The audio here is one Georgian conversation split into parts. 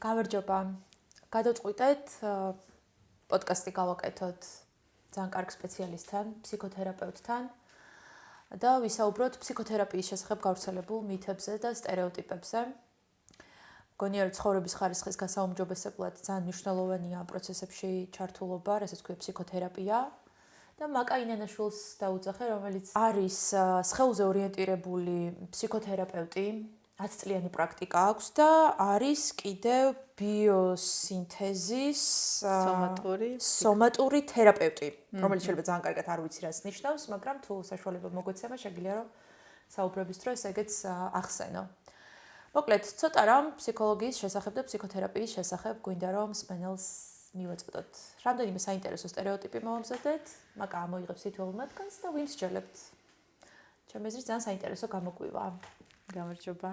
გამარჯობა. გადავწყვიტეთ პოდკასტი გავაკეთოთ ძალიან კარგ სპეციალისტთან, ფსიქოთერაპევტთან და ვისაუბროთ ფსიქოთერაპიის შესახებ გავრცელებულ მითებზე და სტერეოტიპებზე. მგონია რომ ცხოვრების ხარისხის გასაუმჯობესებლად ძალიან მნიშვნელოვანია ამ პროცესებში ჩართულობა, რასაც ქვია ფსიქოთერაპია. და მაკა ინანაშვილს დაუძახე, რომელიც არის სხეულზე ორიენტირებული ფსიქოთერაპევტი. 10 წლიანი პრაქტიკა აქვს და არის კიდევ ბიოსინთეზის სომატური თერაპევტი, რომელიც შეიძლება ძალიან კარგად არ ვიცი რას ნიშნავს, მაგრამ თუ საშუალება მოგვეცემა, შეგიძლია რომ საუბრების დროს ეგეც ახსენო. მოკლედ, ცოტა რამ ფსიქოლოგიის შესახებ და ფსიქოთერაპიის შესახებ გვინდა რომ მსმენელს მივაწოდოთ. რამდენიმე საინტერესო სტერეოტიპი მოვამზადეთ, მაკა ამოიღებს თითოეულ მათგანს და ვიმსჯელებთ. ჩემი აზრით ძალიან საინტერესო გამოგვივა. გამარჯობა.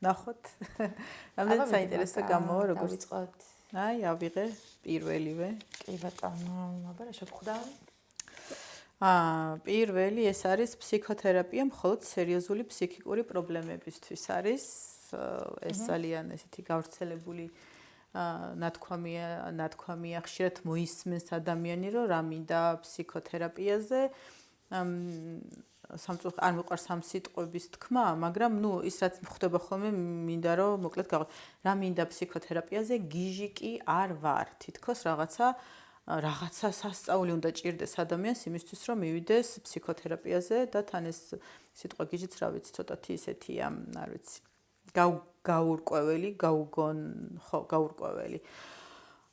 ნახოთ. რამდენი საინტერესო გამოვა როგორც დავიწყოთ. აი, ავიღე პირველივე. კი ბატონო, აბა რა შეგხვდა? პირველი ეს არის ფსიქოთერაპია მხოლოდ სერიოზული ფსიქიკური პრობლემებისთვის არის. ეს ძალიან ესეთი გავრცელებული ნათქვამია, ხშირად მოისმენს ადამიანი, რომ რა მინდა ფსიქოთერაპიაზე. არ მიყვარს ამ სიტყვების თქმა, მაგრამ ის რაც ხდება ხოლმე მინდა რომ მოკლედ რა მინდა ფსიქოთერაპიაზე, გიჟი კი არ ვარ. თითქოს რაღაცა სასწაული უნდა ჭირდეს ადამიანს იმისთვის რომ მივიდეს ფსიქოთერაპიაზე და თან ეს სიტყვა გიჟიც რა ვიცი, ცოტათი ისეთია, არ ვიცი. გაურკვეველი.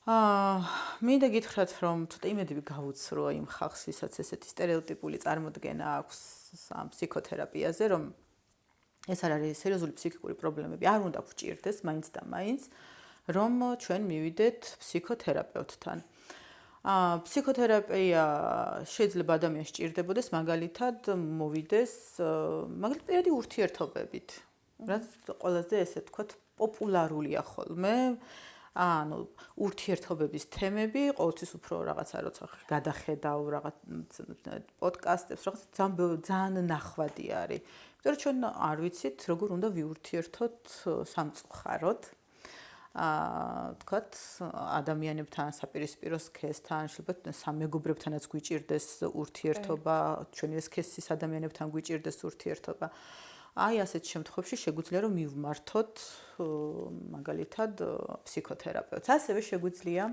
მინდა გითხრათ რომ ცოტა იმედები გავუცრო იმ ხალხს, ვისაც ესეთი სტერეოტიპული წარმოდგენა აქვს ამ ფსიქოთერაპიაზე, რომ ეს არ არის სერიოზული ფსიქიკური პრობლემები, არ უნდა გვჭირდეს მაინც და მაინც, რომ ჩვენ მივიდეთ ფსიქოთერაპევტთან. ფსიქოთერაპია შეიძლება ადამიანს სჭირდებოდეს, მაგალითად მოვიდეს, მაგალითად პირადი ურთიერთობებით, რაც ყველაზე ესე ვთქვათ, პოპულარულია ხოლმე. ურთიერთობების თემები, ყოველთვის უფრო რაღაცა როცა გადახედავ რაღაც პოდკასტებს, რაღაც ძალიან ნახვადი არის. იმიტომ რომ ჩვენ არ ვიცით, როგორ უნდა ვიურთიერთოთ სამწუხაროდ. ვთქვათ, ადამიანებთან, საპირისპირო სქესთან, შეიძლება სამეგობრებთანაც გვიჭირდეს ურთიერთობა, ჩვენივე სქესის ადამიანებთან გვიჭირდეს ურთიერთობა. აი ასეთ შემთხვევაში შეგვიძლია რომ მივმართოთ მაგალითად ფსიქოთერაპევტს. ასევე შეგვიძლია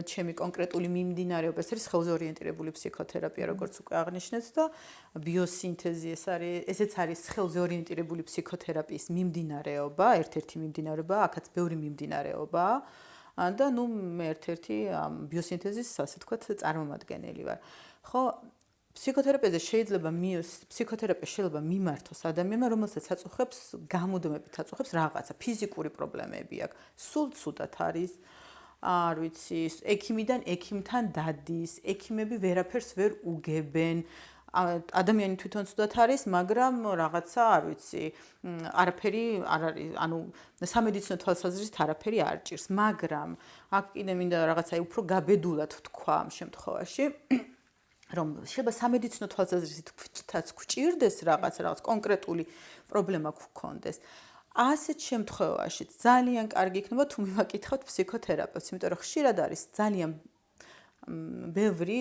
ჩემი კონკრეტული მიმდინარეობა, ეს არის სხეულზე ორიენტირებული ფსიქოთერაპია, როგორც უკვე აღნიშნეთ და ბიოსინთეზი ესეც არის სხეულზე ორიენტირებული ფსიქოთერაპიის მიმდინარეობა, ერთ-ერთი მიმდინარეობა, აქაც ბევრი მიმდინარეობა და მე ერთ-ერთი ბიოსინთეზის ასე ვთქვათ წარმომადგენელი ვარ. ხო ფსიქოთერაპია შეიძლება მიმართოს ადამიანმა, რომელსაც აწუხებს, გამუდმებით აწუხებს რაღაცა ფიზიკური პრობლემები აქვს. სულ ცუდად არის, არ ვიცი, ექიმიდან ექიმთან დადის, ექიმები ვერაფერს ვერ უგებენ. ადამიანი თვითონ ცუდად არის, მაგრამ რაღაცა, არ ვიცი, არაფერი არ არის, სამედიცინო თვალსაზრისით არაფერი არ ჭირს, მაგრამ აქ კიდე მინდა რაღაცა უფრო გაბედულად ვთქვა ამ შემთხვევაში. რომ შეიძლება სამედიცინო თვალსაზრისითაც გვჭირდეს რაღაც კონკრეტული პრობლემა გქონდეს. ასეთ შემთხვევაში ძალიან კარგი იქნება თუ მივაკითხავთ ფსიქოთერაპევტს, იმიტომ რომ ხშირად არის ძალიან ბევრი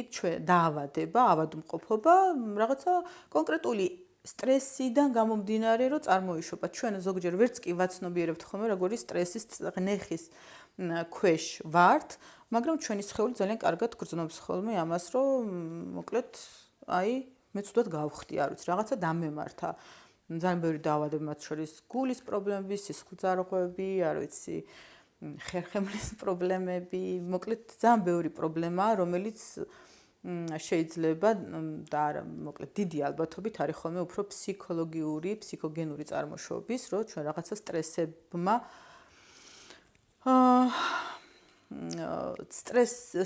დაავადება, ავადმყოფობა, რაღაცა კონკრეტული სტრესიდან გამომდინარე, რომ წარმოიშობა. ჩვენ ზოგჯერ ვერც კი ვაცნობიერებთ ხოლმე, როგორი სტრესის წნეხის ქვეშ ვართ, მაგრამ ჩვენი სხეული ძალიან კარგად გრძნობს ხოლმე ამას, რომ მოკლედ, მე ცუდად გავხდი, არ ვიცი, რაღაცა დამემართა. ძალიან ბევრი დაავადება, მათ შორის გულის პრობლემები, სისხლძარღვები, არ ვიცი, ხერხემლის პრობლემები, მოკლედ ძალიან ბევრი პრობლემაა, რომელიც შეიძლება და არა, მოკლედ დიდი ალბათობით არის ხოლმე უფრო ფსიქოგენური წარმოშობის, რომ ჩვენ რაღაცა სტრესებმა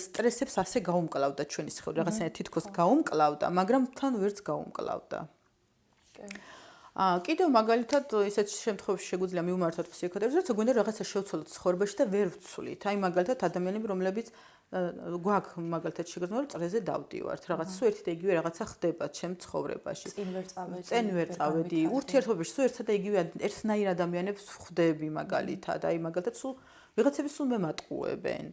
სტრესებს ასე გაუმკლავდა ჩვენი სხეული, რაღაცნაირად თითქოს გაუმკლავდა, მაგრამ თან ვერც გაუმკლავდა. კიდევ მაგალითად ისეთ შემთხვევებში შეგვიძლია მივმართოთ ფსიქოთერაპევტს, როცა გვინდა რაღაცა შევცვალოთ ცხოვრებაში და ვერ ვცვლით. აი მაგალითად ადამიანები, რომლებიც გვაქვს მაგალითად შეგრძნებული წრეზე დავდივართ, რაღაც სულ ერთი და იგივე რაღაცა ხდება ჩემ ცხოვრებაში. წინ ვერ წავედი, ურთიერთობებში სულ ერთსა და იგივე ერთნაირ ადამიანებს ვხვდები მაგალითად, აი მაგალითად სულ ვიღაცები სულ მემატყუებენ,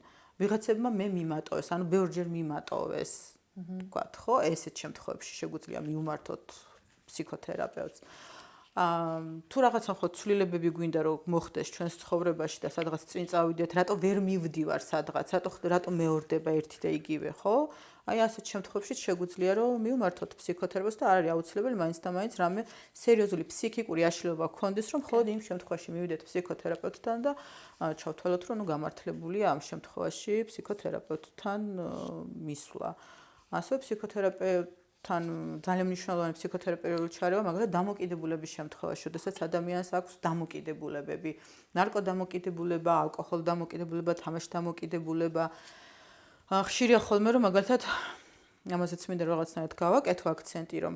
ვიღაცებმა მე მიმატოვეს, ანუ ბევრჯერ მიმატოვეს. ვთქვათ, ხო, ესეთ შემთხვევებში შეგვიძლია მივმართოთ ფსიქოთერაპევტს. თუ რაღაცა ხო ცვლილებები გვინდა რომ მოხდეს ჩვენს ცხოვრებაში და სადღაც წინ წავიდეთ, რატო ვერ მივდივარ სადღაც, რატო მეორდება ერთი და იგივე, ხო? აი ასეთ შემთხვევებში შეგვიძლია რომ მივმართოთ ფსიქოთერაპევტს და არ არის აუცილებელი მაინც და მაინც რამე სერიოზული ფსიქიკური აშლილობა გქონდეს, რომ მხოლოდ იმ შემთხვევაში მივიდეთ ფსიქოთერაპევტთან და ჩავთვალოთ, რომ გამართლებულია ამ შემთხვევაში ფსიქოთერაპევტთან მისვლა. ასევე ფსიქოთერაპევტთან ძალიან მნიშვნელოვანი ფსიქოთერაპიული ჩარევა, მაგალითად დამოკიდებულების შემთხვევაში, როდესაც ადამიანს აქვს დამოკიდებულებები, ნარკოდამოკიდებულება, ალკოჰოლდამოკიდებულება, თამაშდამოკიდებულება. ხშირია ხოლმე რომ მაგალითად ამაზეც მინდა რაღაცნაირად გავაკეთო აქცენტი, რომ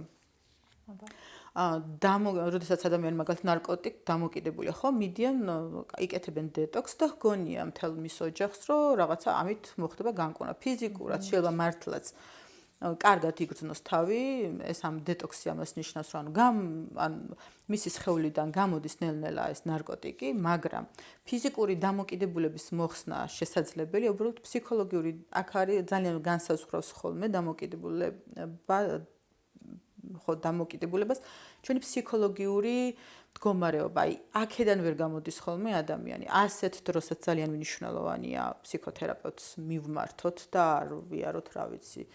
როდესაც ადამიანი მაგალითად ნარკოტიკ დამოკიდებულია, ხო, მიდიან, იკეთებენ დეტოქს და ჰგონია მთელ მის ოჯახს, რომ რაღაცა ამით მოხდება განკურნა. ფიზიკურად შეიძლება მართლაც კარგად იგრძნოს თავი, ეს ამ დეტოქსი ამას ნიშნავს, რომ მისი სხეულიდან გამოდის ნელ-ნელა ეს ნარკოტიკი, მაგრამ ფიზიკური დამოკიდებულების მოხსნა შესაძლებელია, უბრალოდ ფსიქოლოგიური აქ არის ძალიან განსაზღვრავს ხოლმე დამოკიდებულებას ჩვენი ფსიქოლოგიური მდგომარეობა. აი, აქედან ვერ გამოდის ხოლმე ადამიანი. ასეთ დროსაც ძალიან მნიშვნელოვანია ფსიქოთერაპევტს მივმართოთ და არ ვიაროთ, რა ვიცი,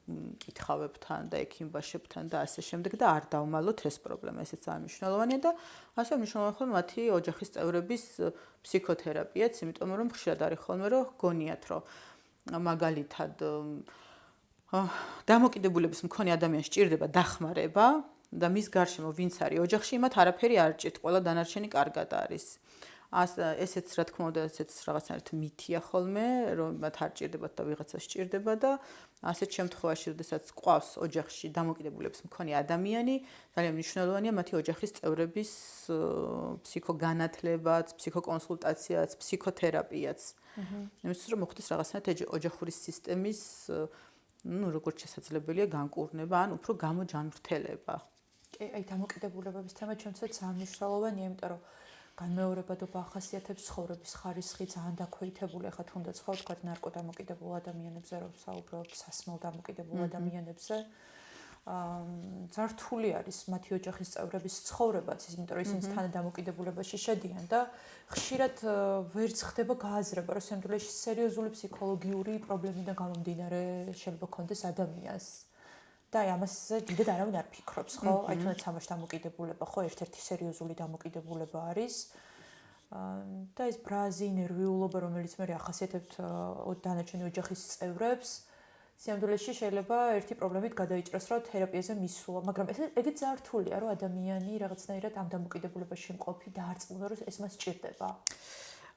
კითხავებთან და ექიმბაშებთან და ასე შემდეგ და არ დავმალოთ ეს პრობლემა. ესეც ძალიან მნიშვნელოვანია და ასევე მნიშვნელოვანია ხოლმე მათი ოჯახის წევრების ფსიქოთერაპიაც, იმიტომ რომ ხშირად არის ხოლმე რომ გონიათ, რომ მაგალითად დამოკიდებულების მქონე ადამიანს სჭირდება დახმარება და მის გარშემო ვინც არის ოჯახში, იმათ არაფერი არ ჭირთ, ყველა დანარჩენი კარგად არის. ესეც რა თქმა უნდა, ესეც რაღაცნაირად მითია ხოლმე, რომ მათ არ ჭირდებათ და ვიღაცას სჭირდება და ასეთ შემთხვევაში, როდესაც ყავს ოჯახში დამოკიდებულების მქონე ადამიანი, ძალიან მნიშვნელოვანია მათი ოჯახის წევრების ფსიქოგანათლებაც, ფსიქოკონსულტაციაც, ფსიქოთერაპიაც. იმისთვის რომ მოხდეს რაღაცნაირად ოჯახური სისტემის როგორც შესაძლებელია განკურნება, ან უფრო გამოჯანმრთელება. აი დამოკიდებულებების თემა ჩვენცაც ძალიან მნიშვნელოვანია, იმიტომ რომ განმეორებადობა ახასიათებს ცხოვრების ხარისხი ძალიან დაქვეითებული, ახლა თუნდაც ხო ვთქვათ ნარკოდამოკიდებულ ადამიანებზე რომ ვსაუბრობ, სასმელ დამოკიდებულ ადამიანებზე. ძალიან რთული არის მათი ოჯახის წევრების ცხოვრებაც, იმიტომ რომ ისინი თან დამოკიდებულებაში შედიან და ხშირად ვერც ხდება გააზრება, რომ სამდვილეში სერიოზული ფსიქოლოგიური პრობლემიდან გამომდინარე შეიძლება ქონდეს ადამიანს. და აი ამაზე დიდად არავინ არ ფიქრობს, ხო? აი თუნდაც თამაშ დამოკიდებულება, ხო, ერთ-ერთი სერიოზული დამოკიდებულება არის. და ეს ბრაზი, ნერვიულობა, რომელიც მე ახასიათებთ დანარჩენი ოჯახის წევრებს, სამდვილეში შეიძლება ერთი პრობლემით გადაიჭრას, რომ თერაპიაზე მისვლა, მაგრამ ეგეც ძალიან რთულია, რომ ადამიანი რაღაცნაირად ამ დამოკიდებულებაში მყოფი დაარწმუნა, რომ ეს მას სჭირდება.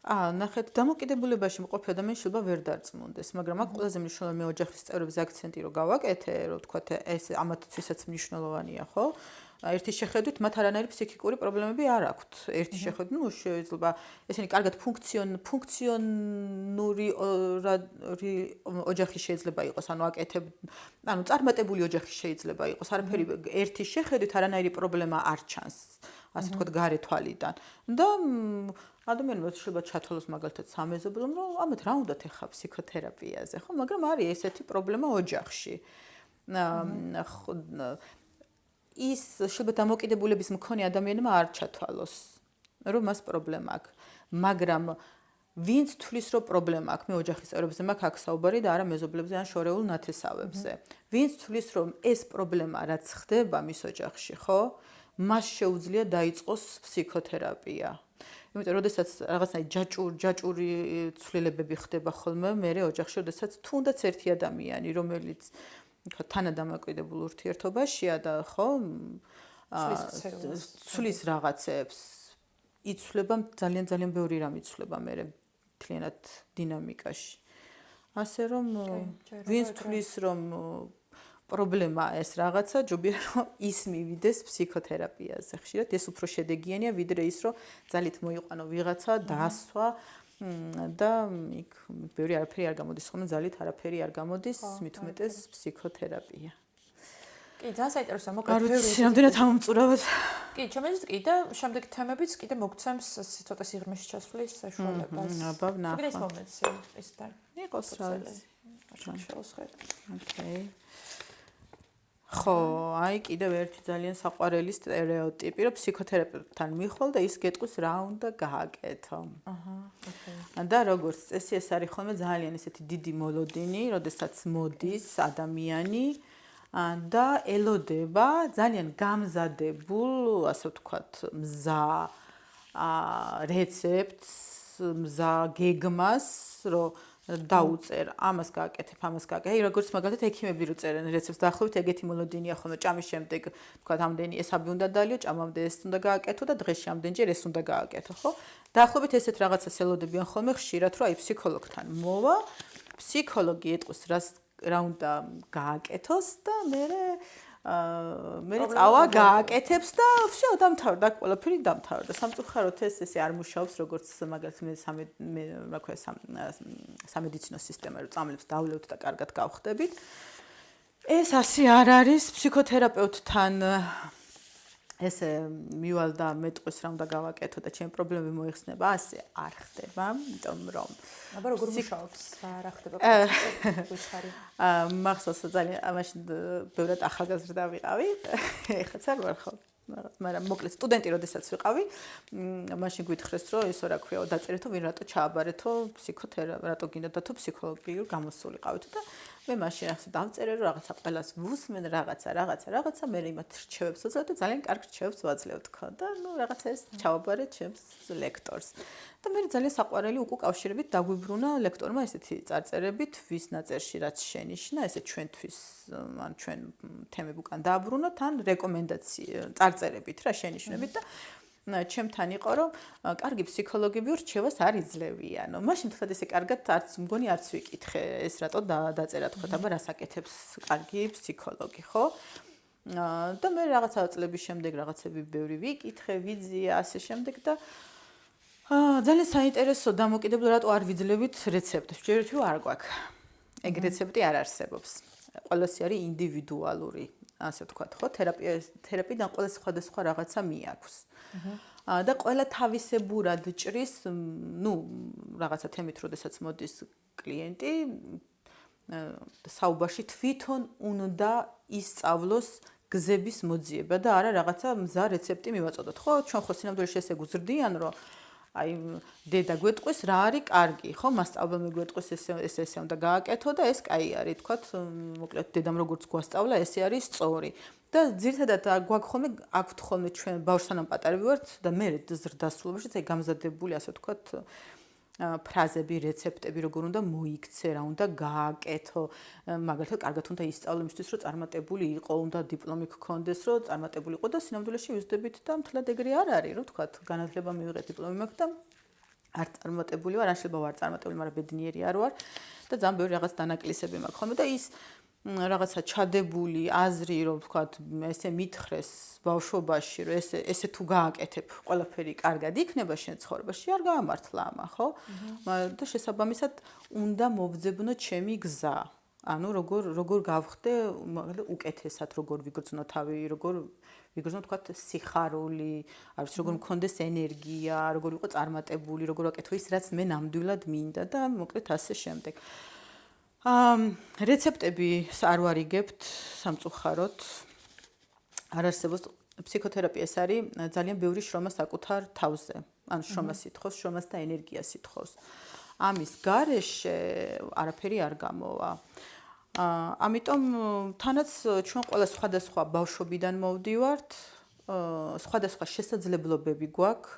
ნახეთ, დამოკიდებულებაში მყოფი ადამიანი შეიძლება ვერ დარწმუნდეს, მაგრამ აქ ყველაზე მნიშვნელოვანი ოჯახის წევრების აქცენტი რომ გავაკეთე, რომ თქვათ ეს ამათვისაც მნიშვნელოვანია, ხო? ერთი შეხედვით მათ არანაირი ფსიქიკური პრობლემები არ აქვთ. ერთი შეხედვით, შეიძლება ესენი კარგად ფუნქციონალური ოჯახი შეიძლება იყოს, ანუ წარმატებული ოჯახი შეიძლება იყოს. არაფერი ერთი შეხედვით არანაირი პრობლემა არ ჩანს, ასე ვთქვათ, გარე თვალიდან. და ადამიანმა შეიძლება ჩათვალოს მაგალითად სამეზობლომ, რომ ამათ რა უნდათ ეხა ფსიქოთერაპიაზე, ხო? მაგრამ არის ესეთი პრობლემა ოჯახში. ის შეიძლება დამოკიდებულების მქონე ადამიანმა არ ჩათვალოს, რომ მას პრობლემა აქვს. მაგრამ ვინც თვლის, რომ პრობლემა აქვს, მე ოჯახის წევრებზე მაქვს აქ საუბარი და არა მეზობლებზე ან შორეულ ნათესავებზე. ვინც თვლის, რომ ეს პრობლემა რაც ხდება მის ოჯახში, ხო? მას შეუძლია დაიწყოს ფსიქოთერაპია. იმიტომ რომ შესაძაც რაღაცნაირი ჯაჭური ცვლილებები ხდება ხოლმე მე ოჯახში, შესაძაც თუნდაც ერთი ადამიანი, რომელიც თანადამოკიდებულ ურთიერთობაშია და ხო ცვლის რაღაცებს, იცვლება ძალიან ბევრი რამ იცვლება მე მთლიანად დინამიკაში. ასე რომ ვინც თვლის, რომ პრობლემაა ეს რაღაცა, ჯობია რომ ის მივიდეს ფსიქოთერაპიაზე. ხშირად ეს უფრო შედეგიანია, ვიდრე ის რომ ძალით მოიყვანო ვიღაცა, დაასვა და იქ ბევრი არაფერი არ გამოდის, ხოლმე ძალით არაფერი არ გამოდის, მით უმეტეს ფსიქოთერაპია. კი, ძალიან საინტერესოა, მოკლედ არ ვიცი, რამდენად ამომწურავად. კი, ჩემთვის კიდე შემდეგი თემებიც კიდე მოგცემს ცოტა სიღრმეში ჩასვლის საშუალებას. აბა, ვნახავ. კიდე ის მომენტს ისთან. იყოს რა ვიცი. შეუსხეთ. ოკეი. ხო, აი კიდევ ერთი ძალიან საყვარელი სტერეოტიპი, რომ ფსიქოთერაპევტთან მიხვალ და ის გეტყვის რა უნდა გააკეთო. ოკეი. და როგორც წესი ეს არის ხოლმე ძალიან ესეთი დიდი მოლოდინი, როდესაც მოდის ადამიანი და ელოდება ძალიან გამზადებულ, ასე ვთქვათ, მზა რეცეპტს, მზა გეგმას, რომ დაუწერ, ამას გააკეთებ, ამას გააკეთებ. აი, როგორც მაგალითად ექიმები რო წერენ რეცეპტს, დაახლოებით ეგეთი მოლოდინია ხოლმე, ჭამის შემდეგ, ვთქვათ, ამდენი ესაბი უნდა დალიო, ჭამამდე ეს უნდა გააკეთო და დღეში ამდენჯერ ეს უნდა გააკეთო, ხო? დაახლოებით ესეთ რაღაცას ელოდებიან ხოლმე ხშირად, რომ აი ფსიქოლოგთან მოვა, ფსიქოლოგი ეტყვის რა უნდა გააკეთოს და მე წავა გააკეთებს და всё დამთავრდა, ყველაფერი დამთავრდა. სამწუხაროდ ესე არ მუშაობს, როგორც მაგალითად მე რა ქვია სამედიცინო სისტემა რო წამლებს დავლევთ და კარგად გავხდებით. ეს ასე არ არის ფსიქოთერაპევტთან ესე მივალ და მეტყვის რა უნდა გავაკეთო და ჩემი პრობლემები მოიხსნება, ასე არ ხდება, იმიტომ რომ აბა როგორ მუშაობს? რა ხდება? ვიცხარი. მახსოვს ძალიან მაშინ ბევრად ახალგაზრდა ვიყავი. ეხლა არ ვარ ხო? მაგრამ მოკლედ სტუდენტი როდესაც ვიყავი, მაშინ გვითხრეს რომ ისო რა ქვია, დაწერეთო ვინ რატო ჩააბარეთო რატო გინდათო ფსიქოლოგიურ გამოსულიყავით და მე მაშინ ახლა დავწერე რომ რაღაცა ყველას ვუსმენ რაღაცა მე იმათ რჩევებს ვაძლევ და ძალიან კარგ რჩევებს ვაძლევ თქო და ნუ რაღაცა ეს ჩავაბარე ჩემს ლექტორს და მე ძალიან საყვარელი უკავშირებით დაგვიბრუნა ლექტორმა ესეთი წარწერებით ვის ნაწერში რაც შენიშნა ესე ჩვენთვის ან ჩვენ თემები უკან დააბრუნოთ ან რეკომენდაცია წარწერებით რა შენიშვნებით და ჩემთან იყო რომ კარგი ფსიქოლოგები რჩევას არ იძლევიანო. მაშინ თქვა ესე კარგად არც მგონი არც ვიკითხე ეს რატო დაწერა თქვა აბა რას აკეთებს კარგი ფსიქოლოგი ხო? და მე რაღაცა წლების შემდეგ რაღაცები ბევრი ვიკითხე, ვიძიე ასე შემდეგ და ძალიან საინტერესო დამოკიდებლად რატო არ ვიძლევით რეცეპტს. ჯერჯერობით არ გვაქვს. ეგ რეცეპტი არ არსებობს. ყველასი არის ინდივიდუალური, ასე ვთქვათ, ხო? თერაპიიდან ყველა სხვადასხვა რაღაცა მიაქვს. და ყველა თავისებურად ჭრის, ნუ რაღაცა თემით, როდესაც მოდის კლიენტი, საუბარში თვითონ უნდა ისწავლოს გზების მოძიება და არა რაღაცა მზა რეცეპტი მივაწოდოთ, ხო? ჩვენ ხო სინამდვილეში ესე გვზრდიან, რომ აი დედა გვეტყვის რა არის კარგი, ხო? მასწავლებელი გვეტყვის ესე უნდა გააკეთო და ეს კაი არის, თქვათ, მოკლედ დედამ როგორც გვასწავლა, ესე არის სწორი. და ძირითადად აქვთ ხოლმე ჩვენ ბავშვთან პატარები ვართ და მე ზრდასრულობაშიც აი გამზადებული ასე ვთქვათ ფრაზები, რეცეპტები როგორ უნდა მოიქცე, რა უნდა გააკეთო, მაგალითად კარგად უნდა ისწავლო იმისთვის, რომ წარმატებული იყო, უნდა დიპლომი გქონდეს, რომ წარმატებული იყო და სინამდვილეში ვიზრდებით და მთლად ეგრე არ არის, რომ ვთქვათ, განათლება მივიღე, დიპლომი მაქვს და არ წარმატებული ვარ, ან შეიძლება ვარ წარმატებული, მაგრამ ბედნიერი არ ვარ და ძალიან ბევრი რაღაც დანაკლისები მაქვს ხოლმე და ის რაღაცა ჩადებული აზრი რომ ვთქვათ ესე მითხრეს ბავშვობაში რომ ესე თუ გააკეთებ ყველაფერი კარგად იქნება შენ ცხოვრებაში არ გაამართლა ამა ხო და შესაბამისად უნდა მოვძებნო ჩემი გზა ანუ როგორ გავხდე უკეთესად როგორ ვიგრძნო თავი როგორ ვიგრძნო ვთქვათ სიხარული არ ვიცი როგორ მქონდეს ენერგია როგორ ვიყო წარმატებული როგორ ვაკეთო ის რაც მე ნამდვილად მინდა და მოკლედ ასე შემდეგ რეცეპტები არ ვარიგებთ სამწუხაროდ არ არსებობს ფსიქოთერაპია ეს არის ძალიან ბევრი შრომა საკუთარ თავზე ან შრომას ითხოვს შრომას და ენერგიას ითხოვს ამის გარეშე არაფერი არ გამოვა ამიტომ თანაც ჩვენ ყველა სხვადასხვა ბავშვობიდან მოვდივართ სხვადასხვა შესაძლებლობები გვაქვს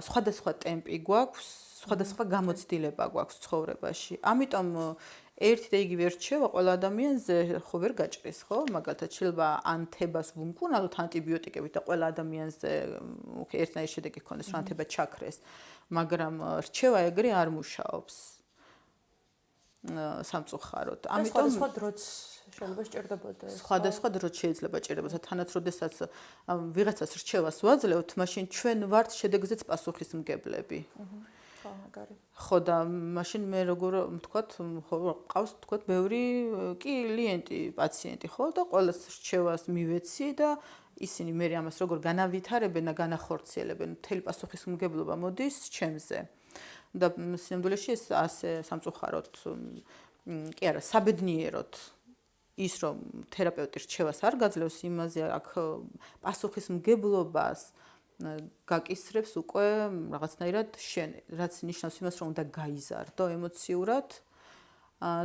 სხვადასხვა ტემპი გვაქვს სხვადასხვა გამოცდილება გვაქვს ცხოვრებაში. ამიტომ ერთი და იგივე რჩევა ყველა ადამიანზე ხო ვერ გაჭრის, ხო? მაგალითად, შეიძლება ანთებას ვუმკუნალოთ ანტიბიოტიკებით და ყველა ადამიანზე ერთნაირი შედეგი გქონდეს, რომ ანთება ჩაქრეს, მაგრამ რჩევა ეგრე არ მუშაობს. სამწუხაროდ. ამიტომ სხვა დროც შეიძლება სჭირდებოდეს. სხვადასხვა დროც შეიძლება ჭირდებოდეს. თანაც როდესაც ვიღაცას რჩევას ვაძლევთ, მაშინ ჩვენ ვართ შედეგზეც პასუხისმგებლები. ხო და მაშინ მე როგორ ვთქვათ, ხო ყავს ვთქვათ ბევრი კლიენტი, პაციენტი, ხო და ყოველს რჩევას მივეცი და ისინი მე ამას როგორ განავითარებენ და განახორციელებენ, მთელი პასუხისმგებლობა მოდის ჩემზე. და სინამდვილეში ეს ასე სამწუხაროდ კი არა, საბედნიეროდ ის რომ თერაპევტი რჩევას არ გაძლევს იმაზე აქ პასუხისმგებლობას გაკისრებს უკვე რაღაცნაირად შენ, რაც ნიშნავს იმას, რომ უნდა გაიზარდო ემოციურად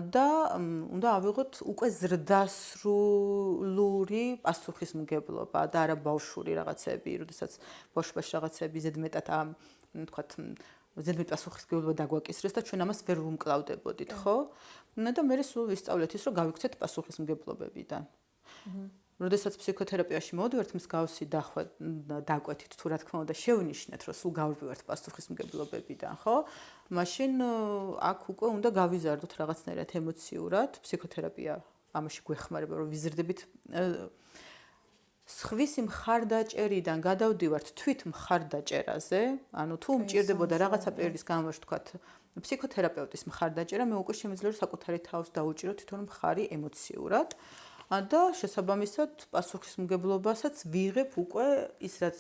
და უნდა ავიღოთ უკვე ზრდასრული პასუხისმგებლობა და არა ბავშვური რაღაცები, როდესაც ბავშვობაში რაღაცები ზედმეტად ვთქვათ ზედმეტ პასუხისმგებლობა დაგვაკისრეს და ჩვენ ამას ვერ ვუმკლავდებოდით, ხო? და მე სულ ვისწავლეთ ის, რომ გავიქცეთ პასუხისმგებლობებიდან. როდესაც ფსიქოთერაპიაში მოვდივართ, მსგავსი დაკვეთით თუ რა თქმა უნდა შევნიშნეთ, რომ სულ გავვივართ პასუხისმგებლობებიდან, ხო? მაშინ აქ უკვე უნდა გავიზარდოთ რაღაცნაირად ემოციურად, ფსიქოთერაპია ამაში გვეხმარება, რომ ვიზრდებით სხვისი მხარდაჭერიდან გადავდივართ თვით მხარდაჭერაზე, ანუ თუ მჭირდებოდა რაღაცა პერიოდის განმავლობაში თქვათ ფსიქოთერაპევტის მხარდაჭერა, მე უკვე შემიძლია საკუთარი თავს დაუჭირო თვითონ მხარი ემოციურად და შესაბამისად პასუხისმგებლობასაც ვიღებ უკვე ის რაც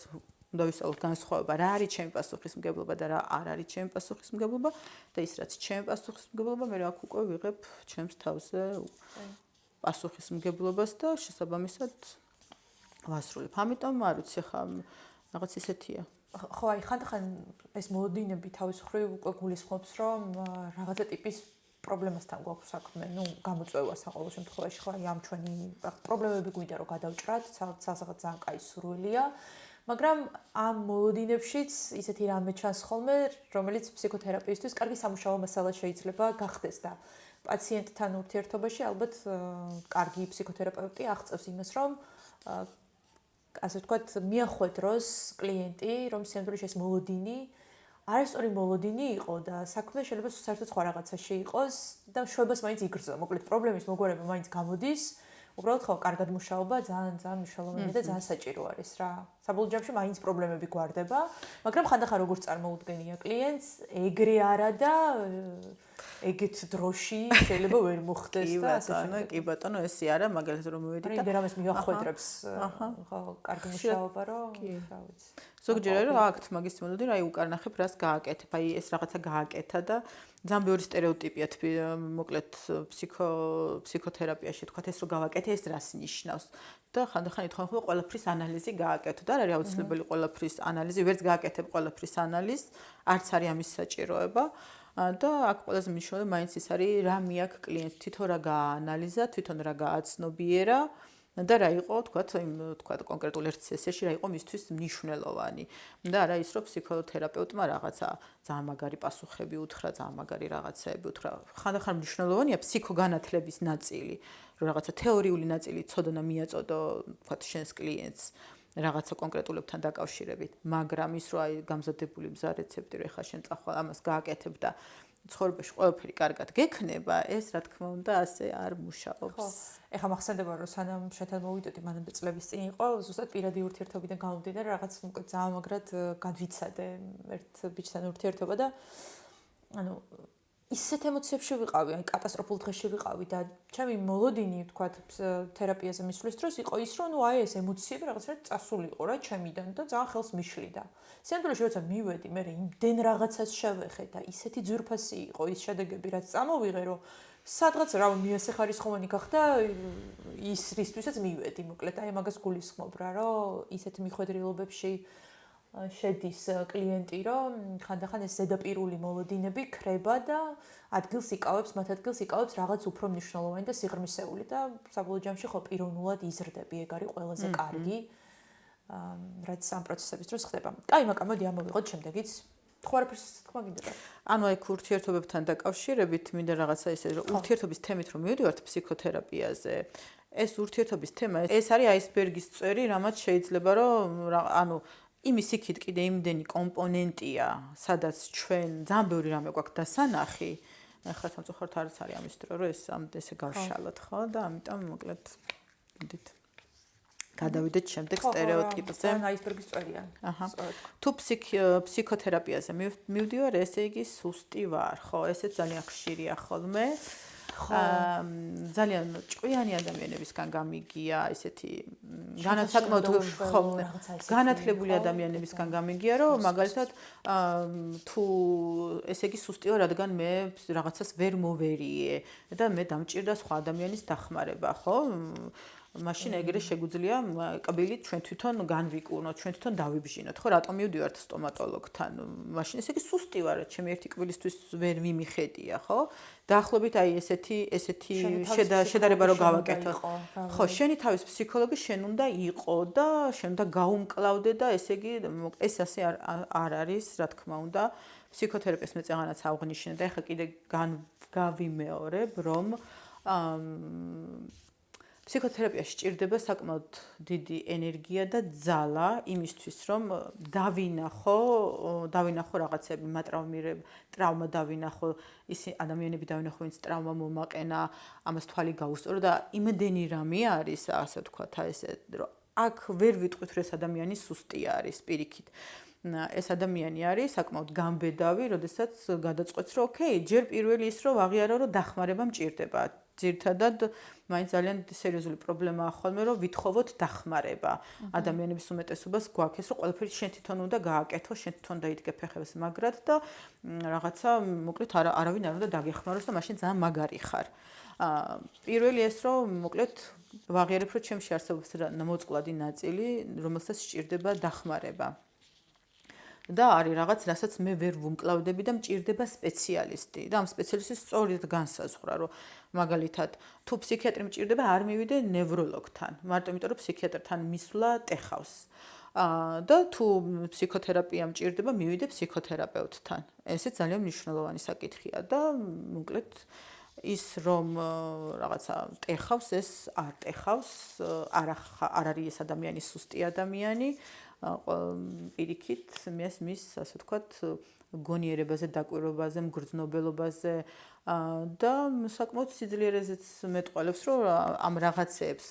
უნდა ვისაუბროთ განსხვავება რა არის ჩემი პასუხისმგებლობა და რა არ არის ჩემი პასუხისმგებლობა და ის რაც ჩემი პასუხისმგებლობა მე აქ უკვე ვიღებ ჩემს თავზე პასუხისმგებლობას და შესაბამისად ვასრულებ. ამიტომ არ ვიცი ხა რაღაც ისეთია. ხო, აი ხანდახან ეს მოლოდინები თავის მხრივ უკვე გულისხმობს, რომ რაღაცა ტიპის პრობლემასთან გვაქვს საქმე, ну, გამოწვევასთან ყოველ შემთხვევაში, ხო, აი ამ ჩვენი პრობლემები გვინდა რომ გადავჭრათ, ცალსაღად ძალიან კაი სურვილია, მაგრამ ამ მოლოდინებშიც ისეთი რამე ჩანს ხოლმე, რომელიც ფსიქოთერაპიისთვის კარგი სამუშაო მასალა შეიძლება გახდეს და პაციენტთან ურთიერთობაში ალბათ კარგი ფსიქოთერაპევტი აღწევს იმას, რომ ასე ვთქვათ, მიახვედროს კლიენტი, რომ სინამდვილეში ეს მოლოდინი არასწორი მოლოდინი იყო და საქმე შეიძლება საერთოდ სხვა რაღაცაში იყოს და შვებას მაინც იგრძნო. მოკლედ პრობლემის მოგვარება მაინც გამოდის. უბრალოდ ხო, კარგად მუშაობა ძალიან მნიშვნელოვანია და ძალიან საჭირო არის რა. საბოლოო ჯამში მაინც პრობლემები გვარდება, მაგრამ ხანდახან როგორც წარმოუდგენია კლიენტს, ეგრე არა და ეგეთ დროში შეიძლება ვერ მოხდეს და ასე შემდეგ. კი ბატონო, ესე არა, მაგალითად რომ მოვედით და რამეს მიახვედრებს ხო, კარგი მუშაობა რომ რა ვიცი. ზოგჯერ რა აქ მაგის მოდოდი რა უკარნახებ რას გააკეთებ, აი ეს რაღაცა გააკეთა და ძალიან ბევრი სტერეოტიპია მოკლედ ფსიქოთერაპიაში თქვა ეს რომ გავაკეთე ეს რას ნიშნავს და ხანდახან ითხოვენ ხოლმე ყველაფრის ანალიზი გააკეთო და არ არის აუცილებელი ყველაფრის ანალიზი, ვერც გააკეთებ ყველაფრის ანალიზს, არც არის ამის საჭიროება. და აქ ყველაზე მნიშვნელოვანი მაინც ის არის რა მიაქვს კლიენტს თვითონ რა გააანალიზა, თვითონ რა გააცნობიერა და რა იყო, თქვათ კონკრეტულ ერთ სესიაში რა იყო მისთვის მნიშვნელოვანი. და არა ის რომ ფსიქოთერაპევტმა რაღაცა ძალიან მაგარი პასუხები უთხრა, ძალიან მაგარი რაღაცები უთხრა. ხანდახან მნიშვნელოვანია ფსიქოგანათლების ნაწილი, რომ რაღაცა თეორიული ნაწილი ცოდნა მიაწოდო, თქვათ შენს კლიენტს. რაღაცა კონკრეტულებთან დაკავშირებით, მაგრამ ის რომ აი გამზადებული მზა რეცეპტი რომ ეხა შენ წახვალ ამას გააკეთებ და ცხოვრებაში ყველაფერი კარგად გექნება, ეს რა თქმა უნდა ასე არ მუშაობს. ეხა მახსენდება რომ სანამ შეთან მოვიდოდი მანამდე წლების წინ იყო, ზუსტად პირადი ურთიერთობიდან გამომდინარე რაღაც ძალიან მაგრად განვიცადე ერთ ბიჭთან ურთიერთობა და ანუ ისეთ ემოციებში ვიყავი, აი კატასტროფულ დღეში ვიყავი და ჩემი მოლოდინი, თქვათ, თერაპიაზე მისვლის დროს იყო ის, რომ ნუ აი ეს ემოციები რაღაცნაირად წასულიყო რა ჩემიდან და ძალიან ხელს მიშლიდა. სინამდვილეში როცა მივედი, მე იმდენ რაღაცას შევეხე და ისეთი ძვირფასი იყო ის შედეგები, რაც წამოვიღე, რომ სადღაც რა მიასახარისხოვანი გახდა ის რისთვისაც მივედი, მოკლედ აი მაგას გულისხმობ რა, რომ ისეთ მიხვედრილობებში შედის კლიენტი, რომ ხანდახან ეს ზედაპირული მოლოდინები ქრება და ადგილს იკავებს, მათ ადგილს იკავებს რაღაც უფრო მნიშვნელოვანი და სიღრმისეული და საბოლოო ჯამში ხო პიროვნულად იზრდები, ეგ არის ყველაზე კარგი, რაც ამ პროცესების დროს ხდება. კაი, მაგრამ მოდი ამოვიღოთ შემდეგიც. ხო არაფერს თქვა გინდა. ანუ აი ურთიერთობებთან დაკავშირებით მინდა რაღაცა ისე რომ ურთიერთობის თემით რომ მივიდივართ ფსიქოთერაპიაზე, ეს ურთიერთობის თემა ეს არის აისბერგის წვერი, რამაც შეიძლება რომ ანუ იმის იქით კიდე იმდენი კომპონენტია, სადაც ჩვენ ძალიან ბევრი რამე გვაქვს დასანახი ახლა სამწუხაროდ არც არის ამის დრო, რომ ესე გავშალოთ, ხო? და ამიტომ მოკლედ მოდით გადავიდეთ შემდეგ სტერეოტიპზე. აისბერგის წვერია. თუ ფსიქოთერაპიაზე მივდივარ, ესე იგი სუსტი ვარ, ხო? ესეც ძალიან ხშირია ხოლმე. ძალიან ჭკვიანი ადამიანებისგან გამიგია ესეთი განსაკუთრებით განათლებული ადამიანებისგან გამიგია რომ მაგალითად თუ ესე იგი სუსტიო რადგან მე რაღაცას ვერ მოვერიე და მე დამჭირდა სხვა ადამიანის დახმარება ხო მაშინ ეგრე შეგვიძლია კბილით ჩვენ თვითონ განვიკურნოთ, ჩვენ თვითონ დავიბჟინოთ, ხო, რატომ მივდივართ სტომატოლოგთან? მაშინ ესე იგი სუსტი ვარ, ჩემი ერთი კბილისთვის ვერ მიმიხედია, ხო? დაახლოებით აი ესეთი შედარება რო გავაკეთოთ. ხო, შენი თავის ფსიქოლოგი შენ უნდა იყო და შენ უნდა გაუმკლავდე და ესე იგი ეს ასე არ არის, რა თქმა უნდა. ფსიქოთერაპევტს მე წეღანაც აღვნიშნე და ეხლა კიდე გავიმეორებ, რომ ფსიქოთერაპიაში სჭირდება საკმაოდ დიდი ენერგია და ძალა იმისთვის, რომ დავინახო რაღაცები, ტრავმა დავინახო, ისე ადამიანები დავინახო, ვინც ტრავმა მომაყენა, ამას თვალი გაუსწორო და იმდენი რამე არის, ასე ვთქვათ, ესე რომ აქ ვერ ვიტყვით, რომ ეს ადამიანი სუსტი არის, პირიქით. ეს ადამიანი არის საკმაოდ გამბედავი, როდესაც გადაწყვეტს, რომ ოკეი, ჯერ პირველი ის რომ აღიარა, რომ დახმარება მჭირდება. ძირთადად მაინც ძალიან სერიოზული პრობლემაა ხოლმე რომ ვითხოვოთ დახმარება. ადამიანების უმეტესობას გვაქვს რომ ყველაფერი შენ თვითონ უნდა გააკეთო, შენ თვითონ დაიდგე ფეხებს მაგრად და რაღაცა მოკლედ არავინ არ უნდა დაგეხმაროს და მაშინ ძალიან მაგარი ხარ. პირველი ეს რომ მოკლედ ვაღიარებ რომ ჩემში არსებობს მოწყვლადი ნაწილი, რომელსაც სჭირდება დახმარება. და არის რაღაც, რასაც მე ვერ ვუმკლავდები და მჭირდება სპეციალისტი. და ამ სპეციალისტის სწორედ განსაზღვრა, რომ მაგალითად, თუ ფსიქიატრი მჭირდება, არ მივიდე ნევროლოგთან. მარტო იმიტომ, რომ ფსიქიატრთან მისვლა ტეხავს. და თუ ფსიქოთერაპია მჭირდება, მივიდე ფსიქოთერაპევტთან. ესეც ძალიან მნიშვნელოვანი საკითხია და მოკლედ ის რომ რაღაცა ტეხავს, ეს არ ტეხავს, არ არის ეს ადამიანი სუსტი ადამიანი. პირიქით მის ასე ვთქვათ გონიერებაზე, დაკვირვებაზე, მგრძნობელობაზე და საკმაოდ სიძლიერეზეც მეტყველებს, რომ ამ რაღაცებს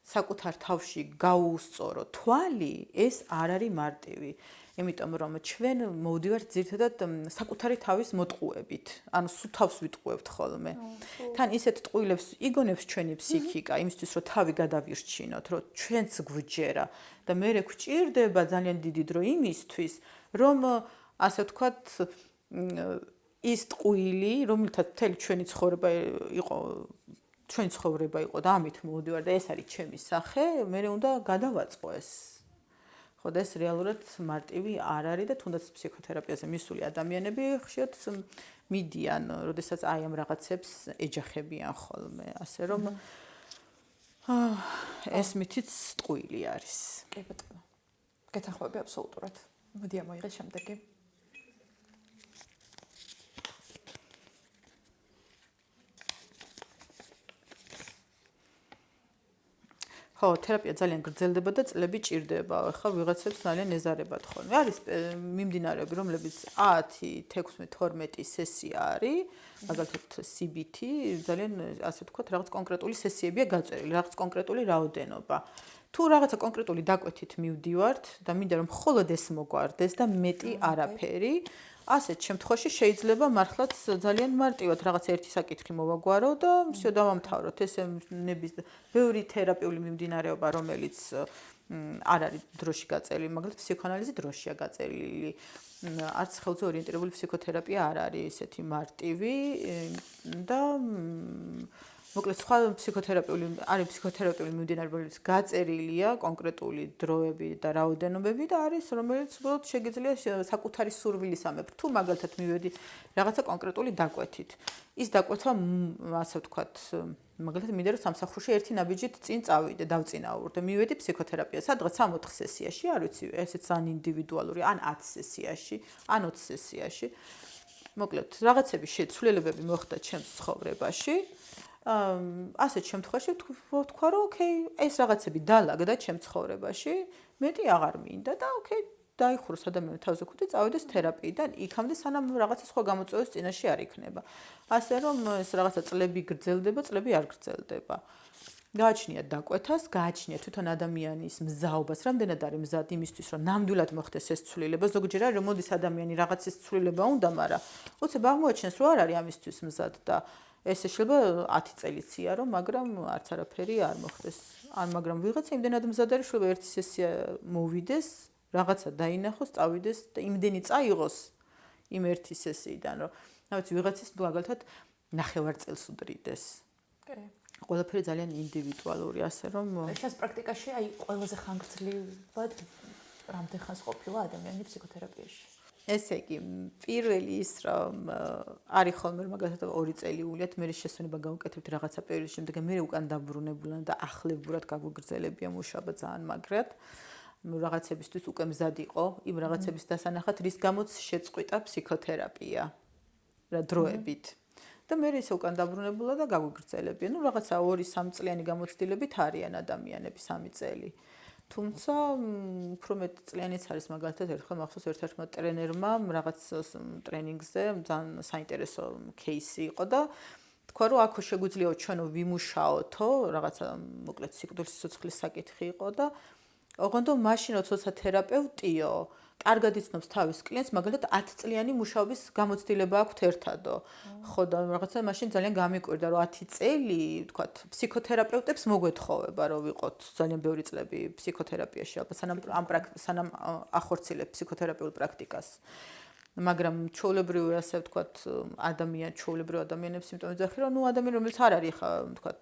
საკუთარ თავში გაუსწორო თვალი, ეს არ არის მარტივი. იმიტომ რომ ჩვენ მოვდივართ ძირითადად საკუთარი თავის მოტყუებით, ანუ სუთავს ვიტყუებთ ხოლმე. თან ისეთ ტყუილებს იგონებს ჩვენი ფსიქიკა, იმისთვის რომ თავი გადავირჩინოთ, რომ ჩვენც გვჯერა და მე გვჭირდება ძალიან დიდი დრო იმისთვის, რომ ასე ვთქვათ ის ტყუილი, რომელთაც მთელი ჩვენი ცხოვრება იყო და ამით მოვდივარ და ეს არის ჩემი სახე, მე უნდა გადავაწყო ეს. ხო და ეს რეალურად მარტივი არ არის და თუნდაც ფსიქოთერაპიაზე მისული ადამიანები ხშირად მიდიან, როდესაც აი ამ რაღაცებს ეჯახებიან ხოლმე, ასე რომ ეს მითიც ტყუილი არის. კი ბატონო. გეთანხმები აბსოლუტურად. მოდი ამოიღე შემდეგი. ხო, თერაპია ძალიან გრძელდება და წლები ჭირდება. ახლა ვიღაცებს ძალიან ეზარებათ ხოლმე. არის მიმდინარეობები, რომლებიც 10, 16, 12 სესია არის, მაგალითად CBT, ძალიან ასე ვთქვათ, რაღაც კონკრეტული სესიებია გაწერილი, რაღაც კონკრეტული რაოდენობა. თუ რაღაცა კონკრეტული დაკვეთით მივდივართ და მინდა რომ მხოლოდ ეს მოგვარდეს და მეტი არაფერი, ასეთ შემთხვევაში შეიძლება მართლაც ძალიან მარტივად რაღაც ერთი საკითხი მოვაგვარო და всё დავამთავროთ. ესე ნების ბევრი თერაპიული მიმდინარეობა, რომელიც არ არის დროში გაწერილი, მაგრამ ფსიქოანალიზი დროშია გაწერილი. არც ხელზე ორიენტირებული ფსიქოთერაპია არ არის ესეთი მარტივი და მოკლედ სხვა ფსიქოთერაპიული მიმდინარეობების გაწერილია კონკრეტული დროები და რაოდენობები და არის რომელიც უბრალოდ შეგიძლია საკუთარი სურვილისამებრ თუ მაგალითად მივედი რაღაცა კონკრეტული დაკვეთით. ის დაკვეთა ასე ვთქვათ, მაგალითად მინდა რომ სამსახურში ერთი ნაბიჯით წინ წავიდე, დავწინაურდე, მივედი ფსიქოთერაპია, სადღაც 3-4 სესიაში, არ ვიცი, ესეც ან ინდივიდუალური, ან 10 სესიაში, ან 20 სესიაში. მოკლედ, რაღაცები შეცვლილებები მოხდა ჩემს ცხოვრებაში. ასეთ შემთხვევაში ვთქვა, რომ ოკეი, ეს რაღაცები დალაგდა ჩემ ცხოვრებაში, მეტი აღარ მინდა და ოკეი, დაიხუროს ადამიანი თავზე ხუთი წავიდეს თერაპიიდან იქამდე სანამ რაღაცა სხვა გამოწვევის წინაშე არ იქნება. ასე რომ ეს რაღაცა წლები გრძელდება, წლები არ გრძელდება. გააჩნია დაკვეთას, გააჩნია თვითონ ადამიანის მზაობას, რამდენად არის მზად იმისთვის, რომ ნამდვილად მოხდეს ეს ცვლილება. ზოგჯერ არის, რომ მოდის ადამიანი რაღაცის ცვლილება უნდა, მაგრამ უცებ აღმოაჩენს, რომ არ არის ამისთვის მზად და ესე შეიძლება 10 წელიც იარო, მაგრამ არც არაფერი არ მოხდეს. მაგრამ ვიღაცა იმდენად მზად არის, რომ ერთი სესია მოვიდეს, რაღაცა დაინახოს, წავიდეს და იმდენი წაიღოს იმ ერთი სესიიდან, რომ ნაცი ვიღაცის მაგალითად 9 წელს უდრიდეს. კი. ყველაფერი ძალიან ინდივიდუალური, ასე რომ შენს პრაქტიკაში აი ყველაზე ხანგრძლივად რამდენ ხანს ყოფილა ადამიანი ფსიქოთერაპიაში? ესე იგი, პირველი ის რომ არის ხოლმე მაგალითად 2 წელი უვლიათ, მე შესვენება გავუკეთებთ რაღაცა პერიოდის შემდეგ, მე უკან დაბრუნებულად და ახლებურად გაგვიგრძელებია მუშაობა ძალიან მაგრად. რაღაცებისთვის უკვე მზად იყო, იმ რაღაცების დასანახად, რის გამოც შეწყვიტა ფსიქოთერაპია რა დროებით. და მე ისე უკან დაბრუნებულა და გაგვიგრძელებია. ნუ რაღაცა 2-3 წლიანი გამოცდილებით არიან ადამიანები 3 წელი. თუმცა უფრო მეტ წლიანიც არის მაგალითად ერთხელ მახსოვს ერთ-ერთმა ტრენერმა რაღაც ტრენინგზე ძალიან საინტერესო кейსი იყო და თქვა რომ აქ შეგვიძლია ჩვენო ვიმუშაოთო რაღაცა მოკლედ სიკვდილის სიცოცხლის საკითხი იყო და ოღონდ მაშინ როცა თერაპევტიო კარგად იცნობს თავის კლიენტს, მაგალითად 10 წლიანი მუშაობის გამოცდილება აქვს ერთადო. ხო და რაღაცა მაშინ ძალიან გამიკვირდა, რომ 10 წელი, ვთქვათ, ფსიქოთერაპევტებს მოგვეთხოვება, რომ ვიყოთ ძალიან ბევრი წლები ფსიქოთერაპიაში, ალბათ სანამ ახორციელებ ფსიქოთერაპიულ პრაქტიკას. მაგრამ ჩვეულებრივი ასე ვთქვათ, ჩვეულებრივ ადამიანებს სიმპტომები ძახი, რომ ნუ ადამიანი რომელიც არ არის ხა ვთქვათ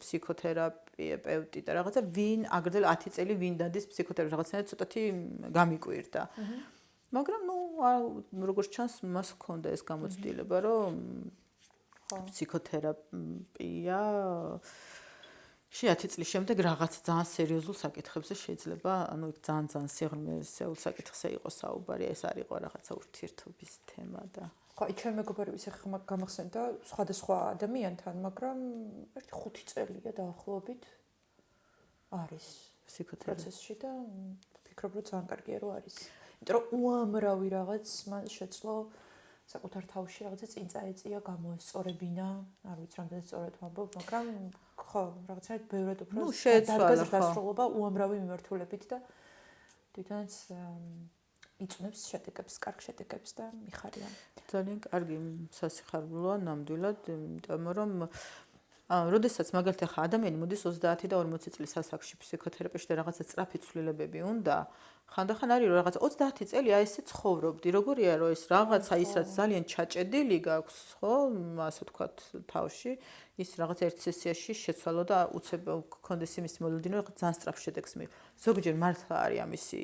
ფსიქოთერაპევტი და რაღაცა ვინ აგრძელ 10 წელი ვინ დადის ფსიქოთერაპევტი რაღაცნაირად ცოტათი გამიკვირდა. მაგრამ ნუ როგორც ჩანს მას ჰქონდა ეს გამოცდილება, რომ ფსიქოთერაპია 10 წლის შემდეგ რაღაც ძალიან სერიოზულ საკითხებზე შეიძლება, ანუ ძალიან სიღრმისეულ საკითხზე იყოს საუბარი, ეს არ იყო რაღაცა ურთიერთობის თემა და ხო, ჩვენ მეგობარი ისე გამახსენდა სხვადასხვა ადამიანთან, მაგრამ ერთი 5 წელია დაახლოებით არის პროცესში და ვფიქრობ, რომ ძალიან კარგია რომ არის. იმიტომ რომ უამრავი რაღაც მან შეძლო საკუთარ თავში რაღაცა წინ წაეწია, გამოესწორებინა, არ ვიცი რამდენად სწორად ვამბობ, მაგრამ ხო, რაღაცნაირად ბევრად უფრო დადგაზრდა დასრულობა უამრავი მიმართულებით და თვითონაც იწვნევს შედეგებს, კარგ შედეგებს და მიხარია. ძალიან კარგი სასიხარბლოა ნამდვილად, იმიტომ რომ როდესაც მაგალითად ხა ადამიანი მოდის 30 და 40 წლის ასაკში ფსიქოთერაპიაში და რაღაცა სწრაფი ცვლილებები უნდა, ხანდახან არის რომ რაღაცა 30 წელი აი ესე ცხოვრობდი, როგორია რომ ეს რაღაცა ის რაც ძალიან ჩაჭედილი გაქვს, ხო, ასე ვთქვათ, თავში, ის რაღაც ერთ სესიაში შეცვალო და უცებ გქონდეს იმის მოლოდინო, რაღაც ძალიან სწრაფ შედეგს მივიღო. ზოგჯერ მართლა არის ამისი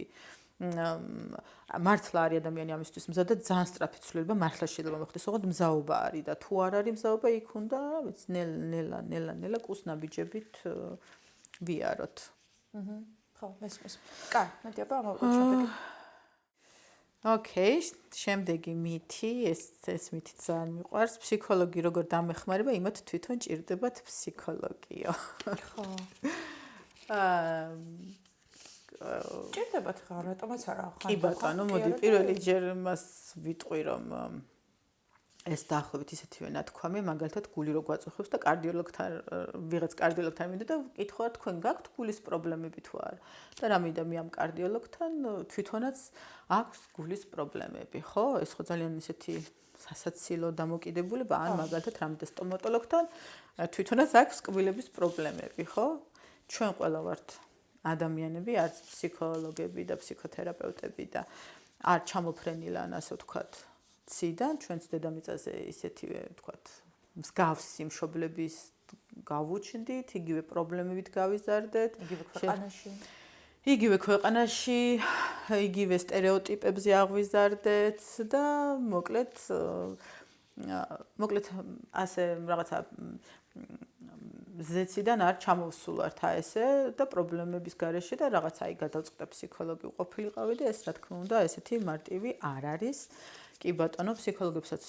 მართლა არის ადამიანი ამისთვის მზად და ძალიან სწრაფი ცვლილება მართლა შეიძლება მოხდეს, ოღონდ მზაობა არის და თუ არ არის მზაობა, იქ უნდა, რა ვიცი, ნელა კუსნაბიჯებით ვიაროთ. ხო, მესმის. კაი, მეტი აბა მოვუწევთ შემდეგი. ოკეი, შემდეგი მითი, ეს მითი ძალიან მიყვარს. ფსიქოლოგი როგორ დამეხმარება, იმათ თვითონ ჭირდებათ ფსიქოლოგიო. ხო. ჭირდებათ ხა, რატომაც არა ხან. კი ბატონო, მოდი პირველი ჯერ მას ვიტყვი, რომ ეს დაახლოებით ისეთივე ნათქვამი, მაგალითად გული რო გვაწუხებს და კარდიოლოგთან ვიღაც კარდიოლოგთან მინდა და კითხვა თქვენ გაქვთ გულის პრობლემები თუ არა. და რა მინდა მე ამ კარდიოლოგთან თვითონაც აქვს გულის პრობლემები, ხო? ეს ხო ძალიან ისეთი სასაცილო დამოკიდებულება, ან მაგალითად რამე სტომატოლოგთან თვითონაც აქვს კბილების პრობლემები, ხო? ჩვენ ყველა ვართ ადამიანები, არც ფსიქოლოგები და ფსიქოთერაპევტები და არ ჩამოფრენილან ასე ვთქვათ ციდან ჩვენც დედამიწაზე ისეთივე ვთქვათ მსგავსი მშობლების გავუჩნდით, იგივე პრობლემებით გავიზარდეთ, იგივე ქვეყანაში, იგივე სტერეოტიპებზე აღვიზარდეთ და მოკლედ ასე რაღაცა ზეციდან არ ჩამოვსულართ ესე და პრობლემების გარეშე და რაღაცა აი გადავწყვიტე ფსიქოლოგი ყოფილიყავი და ეს რა თქმა უნდა ესეთი მარტივი არ არის. კი ბატონო, ფსიქოლოგებსაც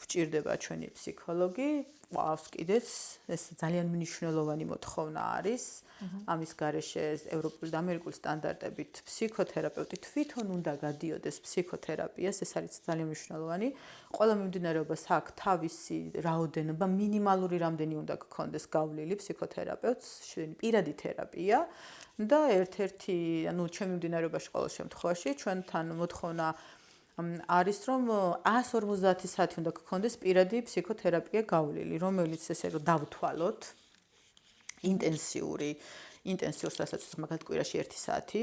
გვჭირდება ჩვენი ფსიქოლოგი, ყავს კიდეც ეს ძალიან მნიშვნელოვანი მოთხოვნა არის. ამის გარეშე ევროპული და ამერიკული სტანდარტებით ფსიქოთერაპევტი თვითონ უნდა გადიოდეს ფსიქოთერაპიას, ეს არის ძალიან მნიშვნელოვანი. ყველა მიმდინარეობას აქვს თავისი რაოდენობა, მინიმალური რამდენი უნდა გქონდეს გავლილი ფსიქოთერაპევტს, პირადი თერაპია და ერთ-ერთი, ჩვენ მიმდინარეობაში ყოველ შემთხვევაში ჩვენთან მოთხოვნა არის რომ 150 საათი უნდა გქონდეს პირადი ფსიქოთერაპია გავლილი, რომელიც ესე რომ დავთვალოთ ინტენსიურს, რასაც მაგალითად კვირაში 1 საათი,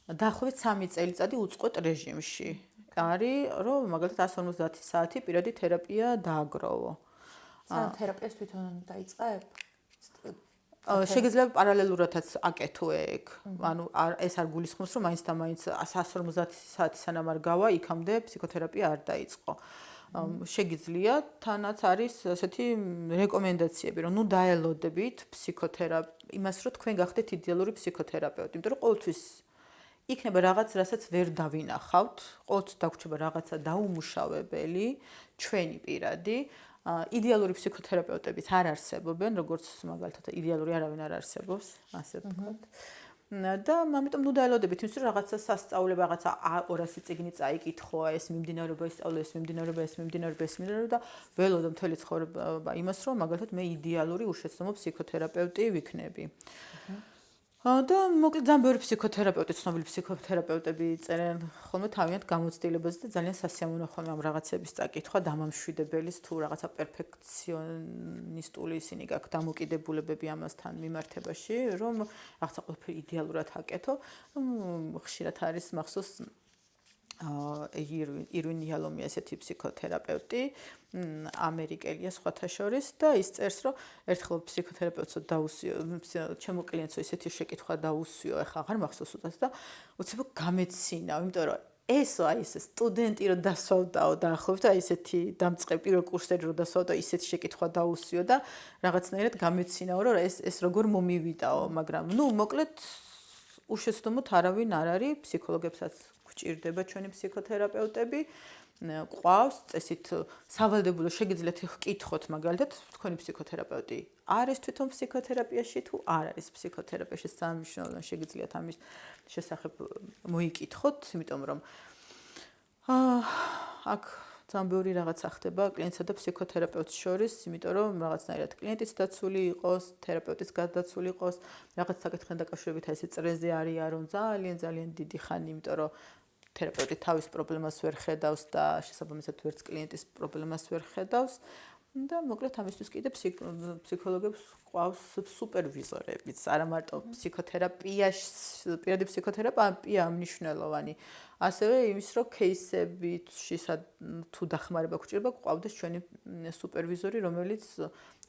დაახლოებით 3 წელიწადი უწყვეტ რეჟიმში. არის რომ მაგალითად 150 საათი პირადი თერაპია დააგროვო. სანამ თერაპიას თვითონ დაიწყებ? შეგიძლია პარალელურადაც აკეთო ეგ. ანუ ეს არ გულისხმობს რომ მაინც და მაინც 150 საათი სანამ არ გავა, იქამდე ფსიქოთერაპია არ დაიწყო. შეგიძლია, თანაც არის ასეთი რეკომენდაციები, რომ დაელოდებით იმას, რომ თქვენ გახდეთ იდეალური ფსიქოთერაპევტი, იმიტომ რომ ყოველთვის იქნება რაღაც, რასაც ვერ დავინახავთ, ყოველთვის დაგვრჩება რაღაცა დაუმუშავებელი, ჩვენი პირადი. იდეალური ფსიქოთერაპევტებიც არ არსებობენ, როგორც მაგალითად იდეალური არავინ არ არსებობს, ასე ვთქვათ. და ამიტომ დაელოდებით იმის, რომ რაღაცა სასწაულება, რაღაცა 200 წიგნი წაიკითხო, ეს მიმდინარეობა ისწავლე, ეს მიმდინარეობა და ველოდო მთელი ცხოვრება იმას, რომ მაგალითად მე იდეალური უშეცდომო ფსიქოთერაპევტი ვიქნები. და მოკლედ ძალიან ბევრი ფსიქოთერაპევტი, ცნობილი ფსიქოთერაპევტები წერენ ხოლმე თავიანთ გამოცდილებაზე და ძალიან სასიამოვნო ხოლმე ამ რაღაცების წაკითხვა დამამშვიდებელის თუ რაღაცა პერფექციონისტული ისინი გაქვთ დამოკიდებულებები ამასთან მიმართებაში, რომ რაღაცა ყველაფერი იდეალურად აკეთო. ხშირად არის მახსოვს ირვინ იალომი ესეთი ფსიქოთერაპევტი, ამერიკელია სხვათა შორის და ის წერს, რომ ერთხელ ფსიქოთერაპევტს დაუსიო, ჩემო კლიენტს ისეთი შეკითხვა დაუსიო, ეხლა აღარ მახსოვს უწას და უცებ გამეცინავ, იმიტომ რომ აი ეს სტუდენტი რო დასვავდაო დაახლოებით აი ესეთი დამწყები პირველ კურსზე რო დასვავდაო, ისეთი შეკითხვა დაუსიო და რაღაცნაირად გამეცინაო, რომ ეს როგორ მომივიდაო, მაგრამ მოკლედ უშეცდომოდ არავინ არ არის, ფსიქოლოგებსაც გვჭირდება ჩვენი ფსიქოთერაპევტები. ყავს წესით სავალდებულო შეგიძლიათ გკითხოთ მაგალითად თქვენი ფსიქოთერაპევტი არის თვითონ ფსიქოთერაპიაში თუ არ არის ფსიქოთერაპიაში, ძალიან მნიშვნელოვანია შეგიძლიათ ამის შესახებ მოიკითხოთ, იმიტომ რომ აქ ძალიან ბევრი რაღაცა ხდება კლიენტსა და ფსიქოთერაპევტს შორის, იმიტომ რომ რაღაცნაირად კლიენტიც დაცული იყოს, თერაპევტიც გადაცული იყოს, რაღაც საკითხთან დაკავშირებით აი ესე წრეზე არის რომ ძალიან დიდი ხანი, იმიტომ რომ თერაპევტი თავის პრობლემას ვერ ხედავს და შესაბამისად ვერც კლიენტის პრობლემას ვერ ხედავს და მოკლედ ამისთვის კიდე ფსიქოლოგებს ყავს სუპერვიზორებიც, არა მარტო ფსიქოთერაპიაში, პირადი ფსიქოთერაპია მნიშვნელოვანი, ასევე იმის რომ кейსებში თუ დახმარება გვჭირდება, ყავდეს ჩვენი სუპერვიზორი, რომელიც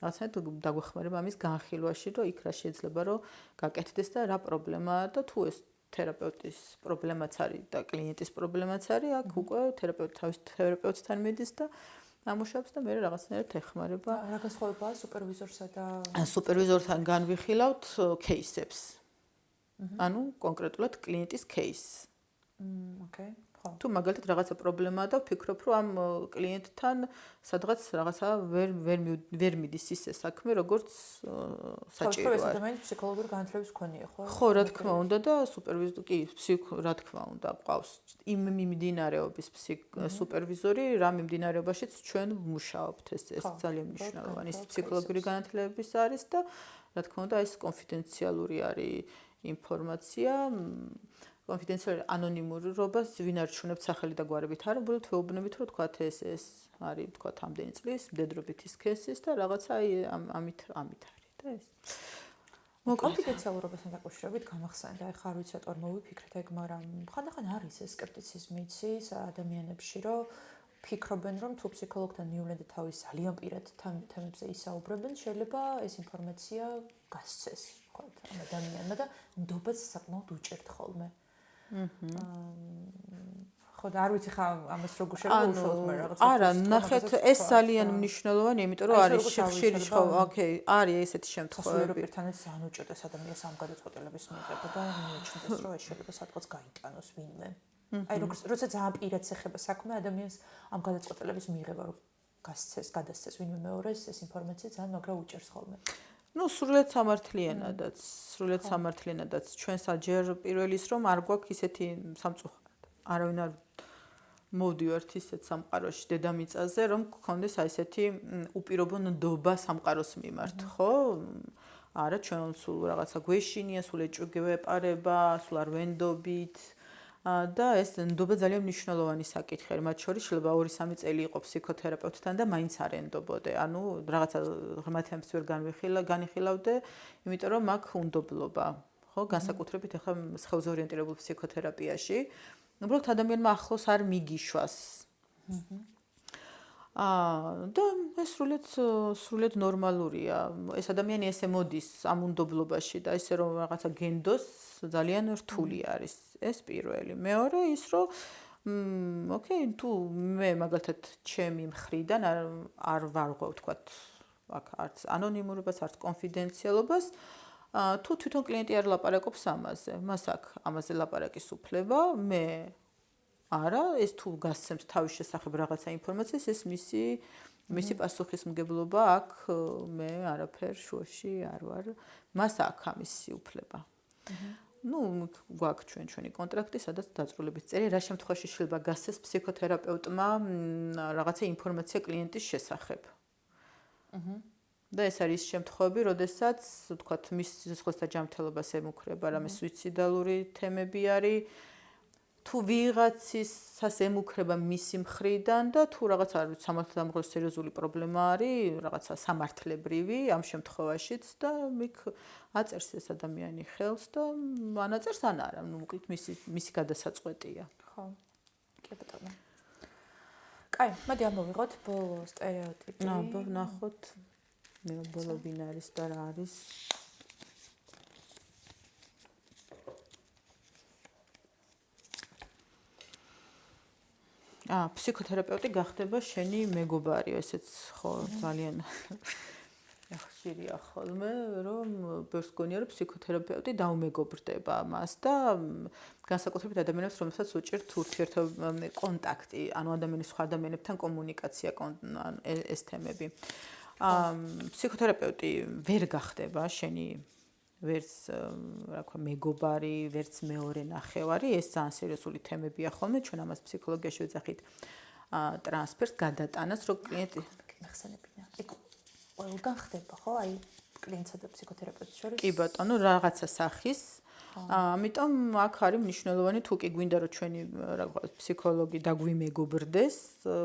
რაღაცნაირად დაგვეხმარება ამის განხილვაში, რომ იქ რა შეიძლება რომ გაკეთდეს და რა პრობლემაა და თუ ეს თერაპევტის პრობლემაც არის და კლიენტის პრობლემაც არის, აქ უკვე თერაპევტი თავის თერაპევტთან მიდის და ამუშავებს და მე რაღაცნაირად ეხმარება. რა განსხვავებაა სუპერვიზორსა და სუპერვიზორთან განვიხილავთ кейსებს. ანუ კონკრეტულად კლიენტის кейსს. ოკეი. თუ მაგალითად რაღაცა პრობლემაა და ვფიქრობ, რომ ამ კლიენტთან სადღაც რაღაცა ვერ მიდის ისე საქმე, როგორც საჭიროა. ეს ადამიანის ფსიქოლოგიური განათლების მქონია, ხო? ხო, რა თქმა უნდა და სუპერვიზორი, რა თქმა უნდა, ყავს იმ მიმდინარეობის სუპერვიზორი, რა მიმდინარეობაშიც ჩვენ ვმუშაობთ, ეს ძალიან მნიშვნელოვანი ის ფსიქოლოგიური განათლებების არის და რა თქმა უნდა, ეს კონფიდენციალური არის ინფორმაცია. კონფიდენციალური ანონიმურობას ვინ არჩუნებთ სახელი და გვარებით არ უბრალოდ ვეუბნებით რომ თქვათ ეს არის თქვათ ამდენი წლის მდედრობით ის кейსის და რაღაცა ამით არის და ეს კონფიდენციალურობასთან დაკავშირებით გამახსენდა, ეხლა არ ვიცი რატომ მოვიფიქრეთ ეგ, მაგრამ ხანდახან არის ეს სკეპტიციზმი იცის ადამიანებში, რომ ფიქრობენ, რომ თუ ფსიქოლოგთან მივლენ და თავის ძალიან პირად თემებზე ისაუბრებენ, შეიძლება ეს ინფორმაცია გასცეს, თქვათ, ამ ადამიანმა და ნდობაც საკმაოდ უჭერთ ხოლმე. ხო და არ ვიცი ხა ამას როგორ შეიძლება უშუალოდ მე რაღაცა არა, ნახეთ, ეს ძალიან მნიშვნელოვანია, იმიტომ რომ არის შეხშირი ხო, ოკეი, არის ესეთი შემთხვევები. პირთანაც ძალიან უჭერდეს ადამიანს ამ გადაწყვეტილების მიღება და მიეჩნდეს, რომ ეს შეიძლება სადღაც გაიტანოს ვინმე. აი როცა ძალიან პირად ეხება საქმე ადამიანს ამ გადაწყვეტილების მიღება რომ გადასცეს ვინმე მეორეს ეს ინფორმაცია ძალიან მაგრა უჭერს ხოლმე. ნუ სრულიად სამართლიანადაც ჩვენს ჯერ პირველ ის რომ არ გვაქვს ისეთი სამწუხაროდ არავინ არ მოვდივართ ისეთ სამყაროში დედამიწაზე რომ გქონდეს აი ესეთი უპირობო ნდობა სამყაროს მიმართ, ხო? არა ჩვენ სულ რაღაცა გვეშინია, სულ ეჭვი ვეპარება, სულ არ ვენდობით და ეს ნდობა ძალიან მნიშვნელოვანი საკითხია, მათ შორის შეიძლება 2-3 წელი იყო ფსიქოთერაპევტთან და მაინც არ ენდობოდე. ანუ რაღაცა ღრმად ამბს ვერ განიხილავდე, იმიტომ რომ აქ უნდობლობა, ხო, განსაკუთრებით ახლა სხეულზე ორიენტირებულ ფსიქოთერაპიაში, უბრალოდ ადამიანმა ახლოს არ მიგიშვას. და ეს სრულიად ნორმალურია. ეს ადამიანი ესე მოდის ამ უნდობლობაში და ესე რომ რაღაცა გენდოს ძალიან რთული არის. ეს პირველი. მეორე ის რომ ოკეი, თუ მე მაგალითად ჩემი მხრიდან არ ვარღვევ თქვათ აქ არც ანონიმურობას, არც კონფიდენციალობას, თუ თვითონ კლიენტი არ ლაპარაკობს ამაზე, მას აქ ამაზე ლაპარაკის უფლება, მე არა, ეს თუ გასცემს თავის შესახებ რაღაცა ინფორმაციას, ეს მისი პასუხისმგებლობა აქ მე არაფერ შუაში არ ვარ. მას აქვს ამისი უფლება. ნუ გვაქვს ჩვენი კონტრაქტი, სადაც დაწვრილების წერია, რა შემთხვევაში შეიძლება გასცეს ფსიქოთერაპევტმა რაღაცა ინფორმაცია კლიენტის შესახებ. და ეს არის შემთხვევები, როდესაც თქვათ მის სიცოცხლესთან ჯანმრთელობას ემუქრება, რამე სუიციდალური თემები არის. თუ ვიღაცისას ემუქრება მისი მხრიდან და თუ რაღაცა სამართალდამღვრელი სერიოზული პრობლემა არის, რაღაცა სამართლებრივი ამ შემთხვევაშიც და მიქ აწერს ეს ადამიანი ხელს და ანაწერს ან არა, ნუ მოკლედ მისი გადასაწყვეტია. ხო. კი ბატონო. კაი, მოდი ამოვიღოთ ბოლო სტერეოტიპი. ნახოთ. მე ბოლო ვინ არის და რა არის. ფსიქოთერაპევტი გახდება შენი მეგობარი, ესეც ხო ძალიან ხშირია ხოლმე, რომ ბევრს გონია რომ ფსიქოთერაპევტი დაუმეგობრდება მას და განსაკუთრებით ადამიანებს, რომელსაც უჭირთ ურთიერთობა კონტაქტი, ანუ ადამიანის სხვა ადამიანებთან კომუნიკაცია, ეს თემები. ფსიქოთერაპევტი ვერ გახდება შენი ვერც რა ქვია მეგობარი, ვერც მეორე ნახევარი, ეს ძალიან სერიოზული თემებია ხოლმე, ჩვენ ამას ფსიქოლოგიაში ვეძახით ტრანსფერს, გადატანას, რომ კლიენტი მახსენებინა. ყველგან ხდება, ხო? აი კლიენტსა და ფსიქოთერაპევტს შორის. კი ბატონო, რაღაცა სახის. ამიტომ აქ არის მნიშვნელოვანი თუ კი გვინდა რომ ჩვენი ფსიქოლოგი დაგვიმეგობრდეს,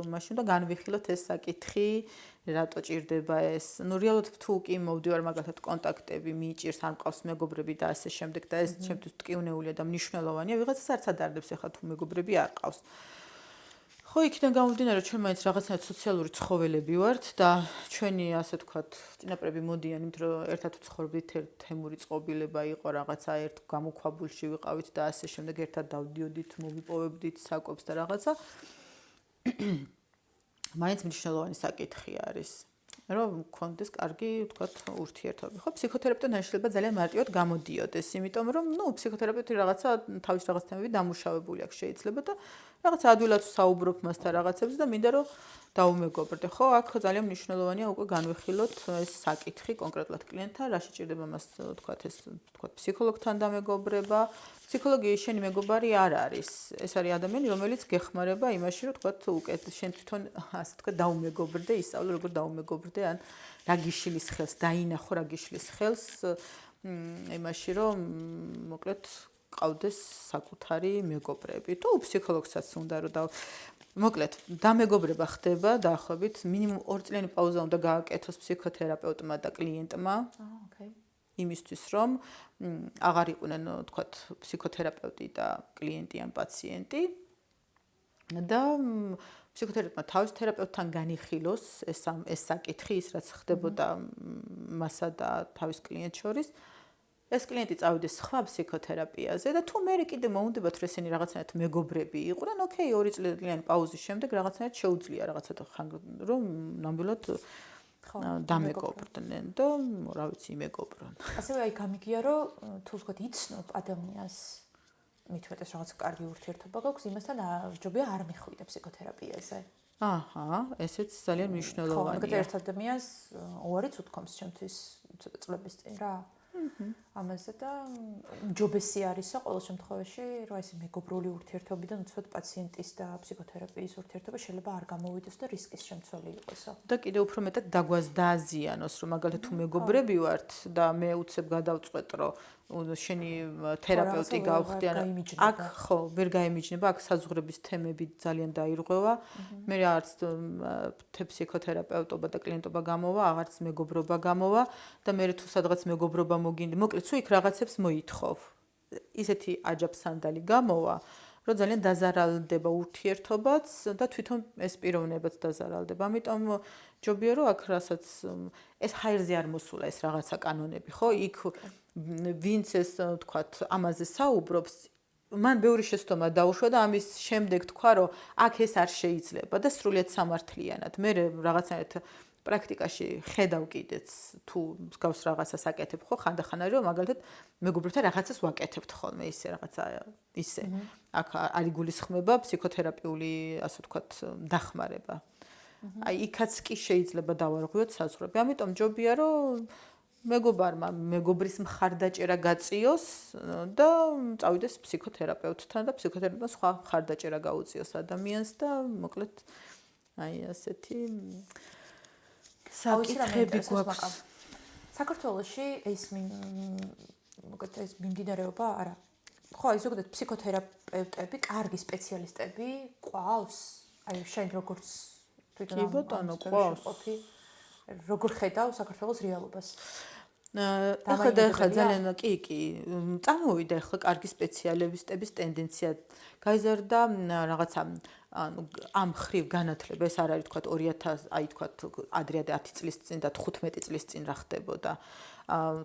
მაშინ უნდა განვიხილოთ ეს საკითხი, რატო ჭირდება ეს. ნუ რეალურად თუ კი მოვდივარ მაგალითად კონტაქტები მიჭირს, არ მყავს მეგობრები და ასე შემდეგ და ეს ჩემთვის ტკივნეულია და მნიშვნელოვანია, ვიღაცას არც ადარდებს ახლა თუ მეგობრები არ ყავს. ხო, იქიდან გამომდინარე, ჩვენ მაინც რაღაცნაირად სოციალური ცხოველები ვართ და ჩვენი ასე ვთქვათ, წინაპრები მოდიან, იმიტომ რომ ერთად ვცხოვრობდით, თემური წყობილება იყო, რაღაცა ერთ გამოქვაბულში ვიყავით და ასე შემდეგ ერთად დავდიოდით, მოვიპოვებდით საკვებს და რაღაცა. მაინც მნიშვნელოვანი საკითხი არის, რომ მქონდეს კარგი, ვთქვათ, ურთიერთობა. ხო, ფსიქოთერაპევტთან შეიძლება ძალიან მარტივად გამოდიოდეს, იმიტომ რომ, ნუ, ფსიქოთერაპევტი რაღაცა თავის რაღაც თემები დამუშავებული აქვს შეიძლება და რაღაცა ადვილად საუბრობ მასთან რაღაცებს და მინდა რომ დაუმეგობრდე. ხო, აქ ძალიან მნიშვნელოვანია უკვე განვიხილოთ ეს საკითხი კონკრეტულად კლიენტთან, რა შეჭირდება მას, ვთქვათ, ეს, ვთქვათ, ფსიქოლოგთან დამეგობრება. ფსიქოლოგი შენი მეგობარი არ არის. ეს არის ადამიანი, რომელიც გეხმარება იმაში, რომ ვთქვათ, უკეთ შენ თვითონ ასე ვთქვათ, დაუმეგობრდე, ისწავლე როგორ დაუმეგობრდე, ან რა გიშლის ხელს, დაინახო რა გიშლის ხელს იმაში, რომ მოკლედ ყავდეს საკუთარი მეგობრები. თუ ფსიქოლოგსაც უნდა რომ მოკლედ დამეგობრება ხდება დაახლოებით მინიმუმ 2 წლიანი პაუზა უნდა გააკეთოს ფსიქოთერაპევტმა და კლიენტმა. ოკეი. იმისთვის რომ აღარ იყვნენ თქვათ ფსიქოთერაპევტი და კლიენტი ან პაციენტი და ფსიქოთერაპევტმა თავის თერაპევტთან განიხილოს ეს საკითხი ის რაც ხდებოდა მასა და თავის კლიენტს შორის. ეს კლიენტი წავიდეს სხვა ფსიქოთერაპიაზე და თუ მე კიდე მოუნდებათ რომ ესენი რაღაცნაირად მეგობრები იყვნენ, ოკეი, 2 წლიანი პაუზის შემდეგ რაღაცნაირად შეუძლია რაღაცა რომ ნამდვილად დამეგობრდნენ და რა ვიცი, იმეგობრონ. ასევე აი გამიგია რომ თუ ვთქვათ იცნობ ადამიანს მithuetes რაღაც კარგი ურთიერთობა გაქვს, იმასთან ჯობია არ მიხვიდე ფსიქოთერაპიაზე. აჰა, ესეც ძალიან ხო, მნიშვნელოვანია. მაგალითად ერთ ადამიანს უარიც უთქვამს ჩემთვის ცოტა წლების წინ რა. ამაზე და ჯობესი არისო ყოველ შემთხვევაში, რომ ესე მეგობრული ურთიერთობიდან უცბად პაციენტის და ფსიქოთერაპიის ურთიერთობა შეიძლება არ გამოვიდეს და რისკის შემცველი იყოსო. და კიდევ უფრო მეტად დააზიანოს, რომ მაგალითად თუ მეგობრები ვართ და მე უცებ გადავწყვეტ, რომ შენი თერაპევტი გავხდი, აქ ხო, ვერ გაიმიჯნება, აქ საზღვრების თემები ძალიან დაირღვევა. მე არც ფსიქოთერაპევტობა და კლიენტობა გამოვა, აღარც მეგობრობა გამოვა და მე თუ სადღაც მეგობრობა მოგინდა, მოკლედ თუ იქ რაღაცებს მოითხოვ. ისეთი აჯაფსანდალი გამოვა, რომ ძალიან დაზარალდება ურთიერთობაც და თვითონ ეს პიროვნებაც დაზარალდება. ამიტომ ჯობია რომ აქ რასაც ეს ჰაერზე არ მოსულა ეს რაღაცა კანონები, ხო? იქ ვინც ეს თქვათ ამაზე საუბრობს, მან ბევრი შეცდომა დაუშვა და ამის შემდეგ თქვა, რომ აქ ეს არ შეიძლება და სრულიად სამართლიანად. მე რაღაცნაირად პრაქტიკაში ხედავ კიდეც თუ მსგავს რაღაცას აკეთებ ხო ხანდახან არის რომ მაგალითად მეგობრებთან რაღაცას ვაკეთებთ ხოლმე ისე რაღაცა ისე აქ არ იგულისხმება ფსიქოთერაპიული ასე ვთქვათ დახმარება აი იქაც კი შეიძლება დავარღვიოთ საზღვრები ამიტომ ჯობია რომ მეგობარმა მეგობრის მხარდაჭერა გაწიოს და წავიდეს ფსიქოთერაპევტთან და ფსიქოთერაპევტმა სხვა მხარდაჭერა გაუწიოს ადამიანს და მოკლედ აი ასეთი საკითხები გვაქვს. საქართველოში ეს მიმდინარეობა არა. ხო, აი ზოგადად ფსიქოთერაპევტები, კარგი სპეციალისტები ყავს. აი შენ როგორც კი ბატონო, ყავს. როგორ ხედავ საქართველოს რეალობას? ეხლა ძალიან კი წამოვიდა ეხლა კარგი სპეციალისტების ტენდენცია გაიზარდა რაღაცა ანუ ამ ხრივ განათლება ეს არ არის თქვა 2000 აი თქვა ადრე 10 წლის წინ და 15 წლის წინ რა ხდებოდა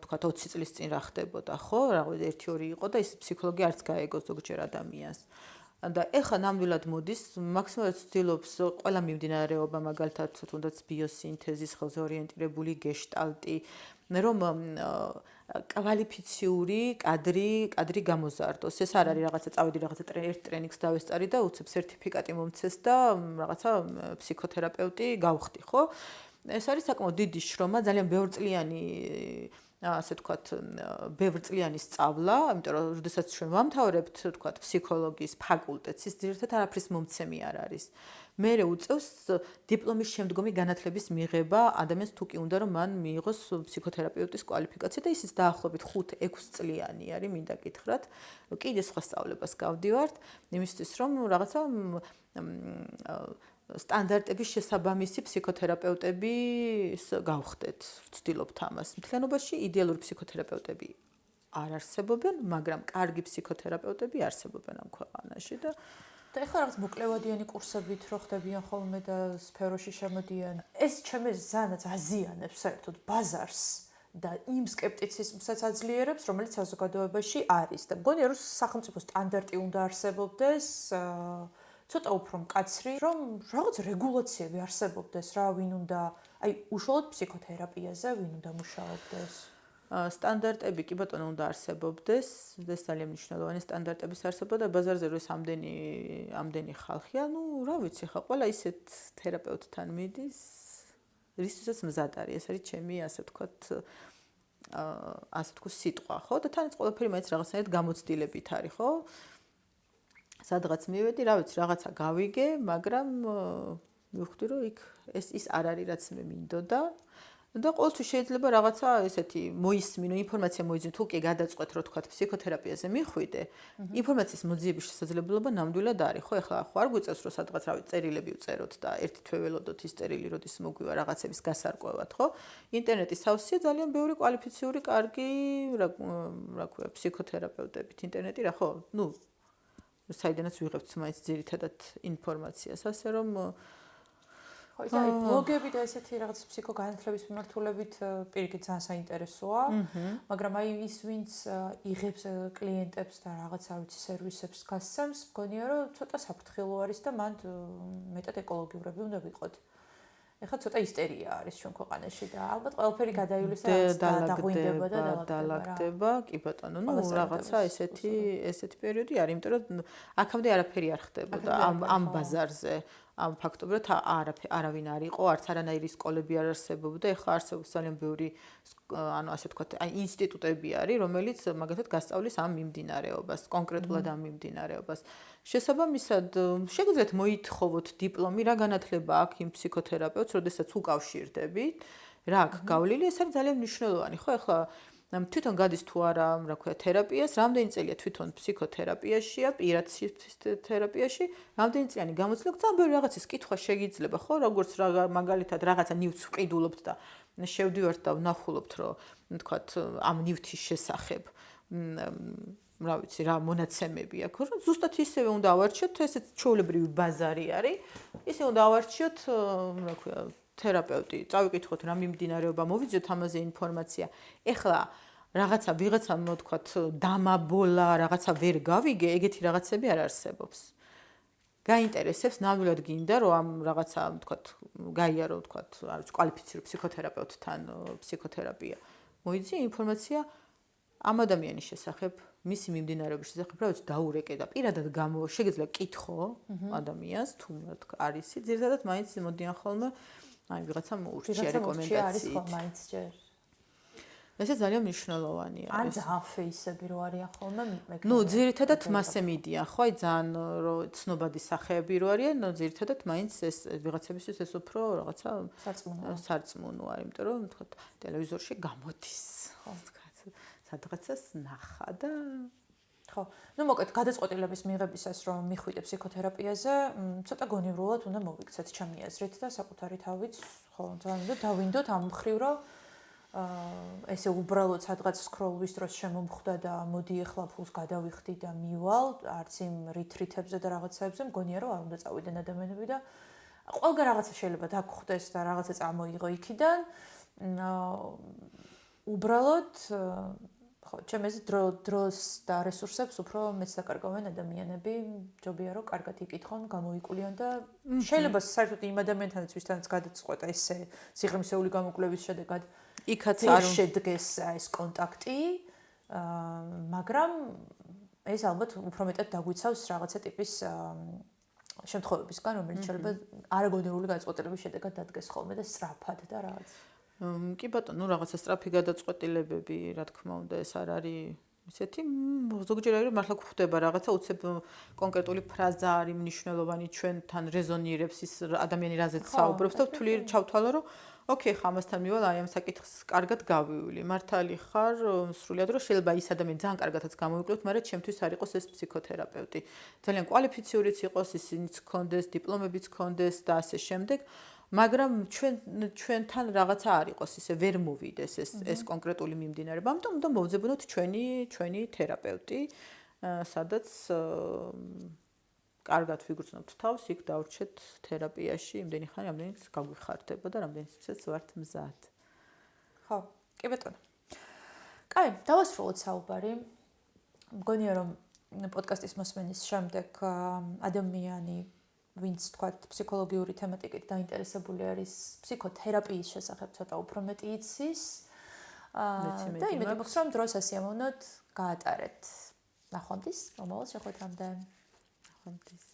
თქვა 20 წლის წინ რა ხდებოდა ხო რაღაც 1-2 იყო და ის ფსიქოლოგი არც გაეგო ზოგჯერ ადამიანს და ეხლა ნამდვილად მოდის მაქსიმალურად ცდილობს ყველა მიმდინარეობა მაგალითად თუნდაც ბიოსინთეზის ხელზე ორიენტირებული გეშტალტი რომ კვალიფიციური კადრი გამოზარდოს. ეს არ არის რაღაცა წავიდი რაღაცა ერთ ტრენინგს დავესწარი და უცებ სერტიფიკატი მომცეს და რაღაცა ფსიქოთერაპევტი გავხდი, ხო? ეს არის საკმაოდ დიდი შრომა, ძალიან ბევრწლიანი ასე ვთქვათ, ბევრწლიანი სწავლა, იმიტომ რომ როდესაც ჩვენ ვამთავრებთ, ვთქვათ, ფსიქოლოგიის ფაკულტეტს, ის ძირითადად არაფრის მომცემი არ არის. მერე უწევს დიპლომის შემდგომი განათლების მიღება ადამიანს თუ კი უნდა რომ მან მიიღოს ფსიქოთერაპევტის კვალიფიკაცია და ის დაახლოებით 5-6 წლიანი არის, მინდა გითხრათ. კიდე სხვა სწავლებას გავდივართ, იმისთვის რომ რაღაცა სტანდარტების შესაბამისი ფსიქოთერაპევტები გავხდეთ, ვცდილობთ ამას. მთლიანობაში იდეალური ფსიქოთერაპევტები არ არსებობენ, მაგრამ კარგი ფსიქოთერაპევტები არსებობენ ამ ქვეყანაში და ეხლა რაღაც მოკლევადიანი კურსებით რო ხდებიან ხოლმე და სფეროში შემოდიან. ეს ჩემს ზანაც აზიანებს საერთოდ ბაზარს და იმ სკეპტიციზმსაც აძლიერებს, რომელიც საზოგადოებაში არის და მგონია რომ სახელმწიფო სტანდარტი უნდა არსებობდეს ცოტა უფრო მკაცრი, რომ რაღაც რეგულაციები არსებობდეს რა, ვინ უნდა, აი უშუალოდ ფსიქოთერაპიაზე ვინ უნდა მუშაობდეს. სტანდარტები კი ბატონო უნდა არსებობდეს, ეს ძალიან მნიშვნელოვანი სტანდარტების არსებობა და ბაზარზე რო ეს ამდენი ხალხია, ну, რა ვიცი ხა, ყველა ისეთ თერაპევტთან მიდის, რისთვისაც მზად არის, ეს არის ჩემი ასე ვთქვათ, სიტყვა, ხო? და თანაც ყველაფერი მაინც რაღაცნაირად გამოცდილებით არის, ხო? სადღაც მივედი, რა ვიცი, რაღაცა გავიგე, მაგრამ მივხვდი, რომ იქ ის არ არის, რაც მე მინდოდა. და ყოველთვის შეიძლება რაღაცა ესეთი მოისმინო, ინფორმაცია მოიძინო, თუ კი გადაწყვეტ, რომ თქვა ფსიქოთერაპიაზე მიხვიდე, ინფორმაციის მოძიების შესაძლებლობა ნამდვილად არის, ხო? ეხლა ხო არ გვიწევს, რომ სადღაც რავი, წერილები ვწეროთ და ერთი თვე ველოდოთ ის წერილი, როდის მოგვივა რაღაცების გასარკვევად, ხო? ინტერნეტის სავსეა ძალიან ბევრი კვალიფიციური, კარგი, რა ქვია, ფსიქოთერაპევტებით ინტერნეტი რა, ხო? ნუ საიდანაც ვიღებთ მაინც ძირითადად ინფორმაციას, ასე რომ ის არის ბლოგები და ესეთი რაღაც ფსიქოგანათლების მიმართულებით პირიქით ძალიან საინტერესოა, მაგრამ აი ის ვინც იღებს კლიენტებს და რაღაც არ ვიცი სერვისებს გასცემს, მგონია რომ ცოტა საფრთხილო არის და მან მეტად ეკოლოგიურები უნდა ვიყოთ. ეხლა ცოტა ისტერია არის ჩვენ ქვეყანაში და ალბათ ყველაფერი გადაივლისა დაღვინდება და დალაგდება, კი ბატონო, ну რაღაცა ესეთი პერიოდი არის, იმიტომ რომ აქამდე არაფერი არ ხდებოდა ამ ბაზარზე. ამ ფაქტობრივად არავინ არ იყო, არც არანაირი სკოლები არ არსებობდა, ეხლა არსებობს ძალიან ბევრი ანუ ასე ვთქვათ, ინსტიტუტები არის, რომელიც მაგალითად გასწავლის ამ მიმდინარეობას, კონკრეტულად ამ მიმდინარეობას. შესაბამისად, შეგიძლიათ მოითხოვოთ დიპლომი, რა განათლება აქვს იმ ფსიქოთერაპევტს, როდესაც უკავშირდებით, რა აქვს გავლილი, ეს არის ძალიან მნიშვნელოვანი, ხო, ეხლა თვითონ გადის თუ არა, რა ქვია, თერაპიას, რამდენი წელია თვითონ ფსიქოთერაპიაშია, პირად თერაპიაში, რამდენი წლიანი გამოცდილება, ძალიან ბევრი რაღაცის კითხვა შეიძლება, ხო, როგორც მაგალითად რაღაცა ნივთს ვყიდულობთ და შევდივართ და ვნახულობთ, რომ თქვათ, ამ ნივთის შესახებ რა ვიცი, რა მონაცემები აქვს, რომ ზუსტად ისევე უნდა ავარჩიოთ, ესეც ჩვეულებრივი ბაზარი არის, ისე უნდა ავარჩიოთ, რა ქვია, თერაპევტი, წავიკითხოთ რა მიმდინარეობა, მოვიძიოთ ამაზე ინფორმაცია. ეხლა რაღაცა ვიღაცამ თქვათ დამაბოლა, რაღაცა ვერ გავიგე, ეგეთი რაღაცები არ არსებობს. გაინტერესებს, ნამდვილად გინდა, რომ ამ რაღაცა თქვათ გაიარო, თქვათ, არის კვალიფიცირებულ ფსიქოთერაპევტთან ფსიქოთერაპია. მოიძიე ინფორმაცია ამ ადამიანის შესახებ, მისი მიმდინარეობის შესახებ, რა ვიცი, დაურეკე და პირადად შეგიძლია კითხო ადამიანს, თუ არის, ძირითადად მაინც მოდიან ხოლმე აი ვიღაცა მოურჩია რეკომენდაციით. მაინც ჯერ. ესე ძალიან მნიშვნელოვანია. ან ძალიან ფეისები რო არიან ხოლმე მე. ნუ ძირითადად მასე მიდიან, ხო, აი ძალიან რო ცნობადი სახეები რო არიან, ნუ ძირითადად მაინც ეს ვიღაცებისთვის ეს უფრო რაღაცა სარწმუნო არის, იმიტომ რომ თქვა ტელევიზორში გამოდის, ხო, სადღაცას ნახა და ხო, ну მოკლედ გადაწყვეტილების მიღებისას რომ მიხვიდე ფსიქოთერაპიაზე, ცოტა გონივრულად უნდა მოვიქცეთ ჩემი აზრით და საკუთარი თავიც, ხო, ძალიან უნდა დავინდოთ ამ მხრივ, რომ ესე უბრალოდ სადღაც სკროლვის დროს შემომხვდა და მოდი ეხლა ფულს გადავიხდი და მივალ, არც იმ რიტრიტებზე და რაღაცებზე, მგონია რომ არ უნდა წავიდნენ ადამიანები და ყველგან რაღაცა შეიძლება დაგხვდეს და რაღაცა წამოიღო იქიდან. უბრალოდ ხო, ჩემს დროს და რესურსებს უფრო მეც დაკარგავენ ადამიანები, ჯობია რომ კარგად იკითხონ, გამოიკვლიან და შეიძლება საერთოდ იმ ადამიანთანაც ვისთანაც გადაწყვეტა ესე სიღრმისეული გამოკვლევის შედეგად იქაც არ შედგეს ეს კონტაქტი, მაგრამ ეს ალბათ უფრო მეტად დაგვიცავს რაღაცა ტიპის შემთხვევებისგან, რომელიც შეიძლება არაგონერული გადაწყვეტილების შედეგად დადგეს ხოლმე და სწრაფად და რაღაც. კი ბატონო, ну რაღაცა სწრაფი გადაწყვეტილებები, რა თქმა უნდა, ეს არ არის ისეთი, ზოგჯერ არის მართლა გვხვდება რაღაცა უცებ კონკრეტული ფრაზა არის მნიშვნელოვანი ჩვენთან რეზონირებს ის ადამიანი რაზეც საუბრობს და ვთვლი ჩავთვალო, რომ ოკეი, ხა ამასთან მივალ აი ამ საკითხს კარგად გავივლი. მართალი ხარ, სრულიად რომ შეიძლება ის ადამიანი ძალიან კარგადაც გამოვიკლოთ, მაგრამ ჩემთვის არ იყოს ეს ფსიქოთერაპევტი. ძალიან კვალიფიციურიც იყოს, ისინიც ჰქონდეს, დიპლომებიც ჰქონდეს და ასე შემდეგ. მაგრამ ჩვენთან რაღაცა არ იყოს, ისე ვერ მოვიდეს ეს კონკრეტული მიმდინარეობა. ამიტომ უნდა მოვძებნოთ ჩვენი თერაპევტი, სადაც კარგად ვიგრძნობთ თავს, იქ დავრჩეთ თერაპიაში, იმდენი ხანი, რამდენიც გაგვიხარდება და რამდენიცაც ვართ მზად. ხო, კი ბატონო. კაი, დავასრულოთ საუბარი. მგონია რომ პოდკასტის მოსმენის შემდეგ ადამიანი ვინც თქვათ ფსიქოლოგიური თემატიკით დაინტერესებული არის ფსიქოთერაპიის შესახებ ცოტა უფრო მეტი იცის და იმედი მაქვს რომ დროს ასიამოვნოთ გაატარეთ. ნახვამდის, მომავალ შეხვედრამდე. ნახვამდის.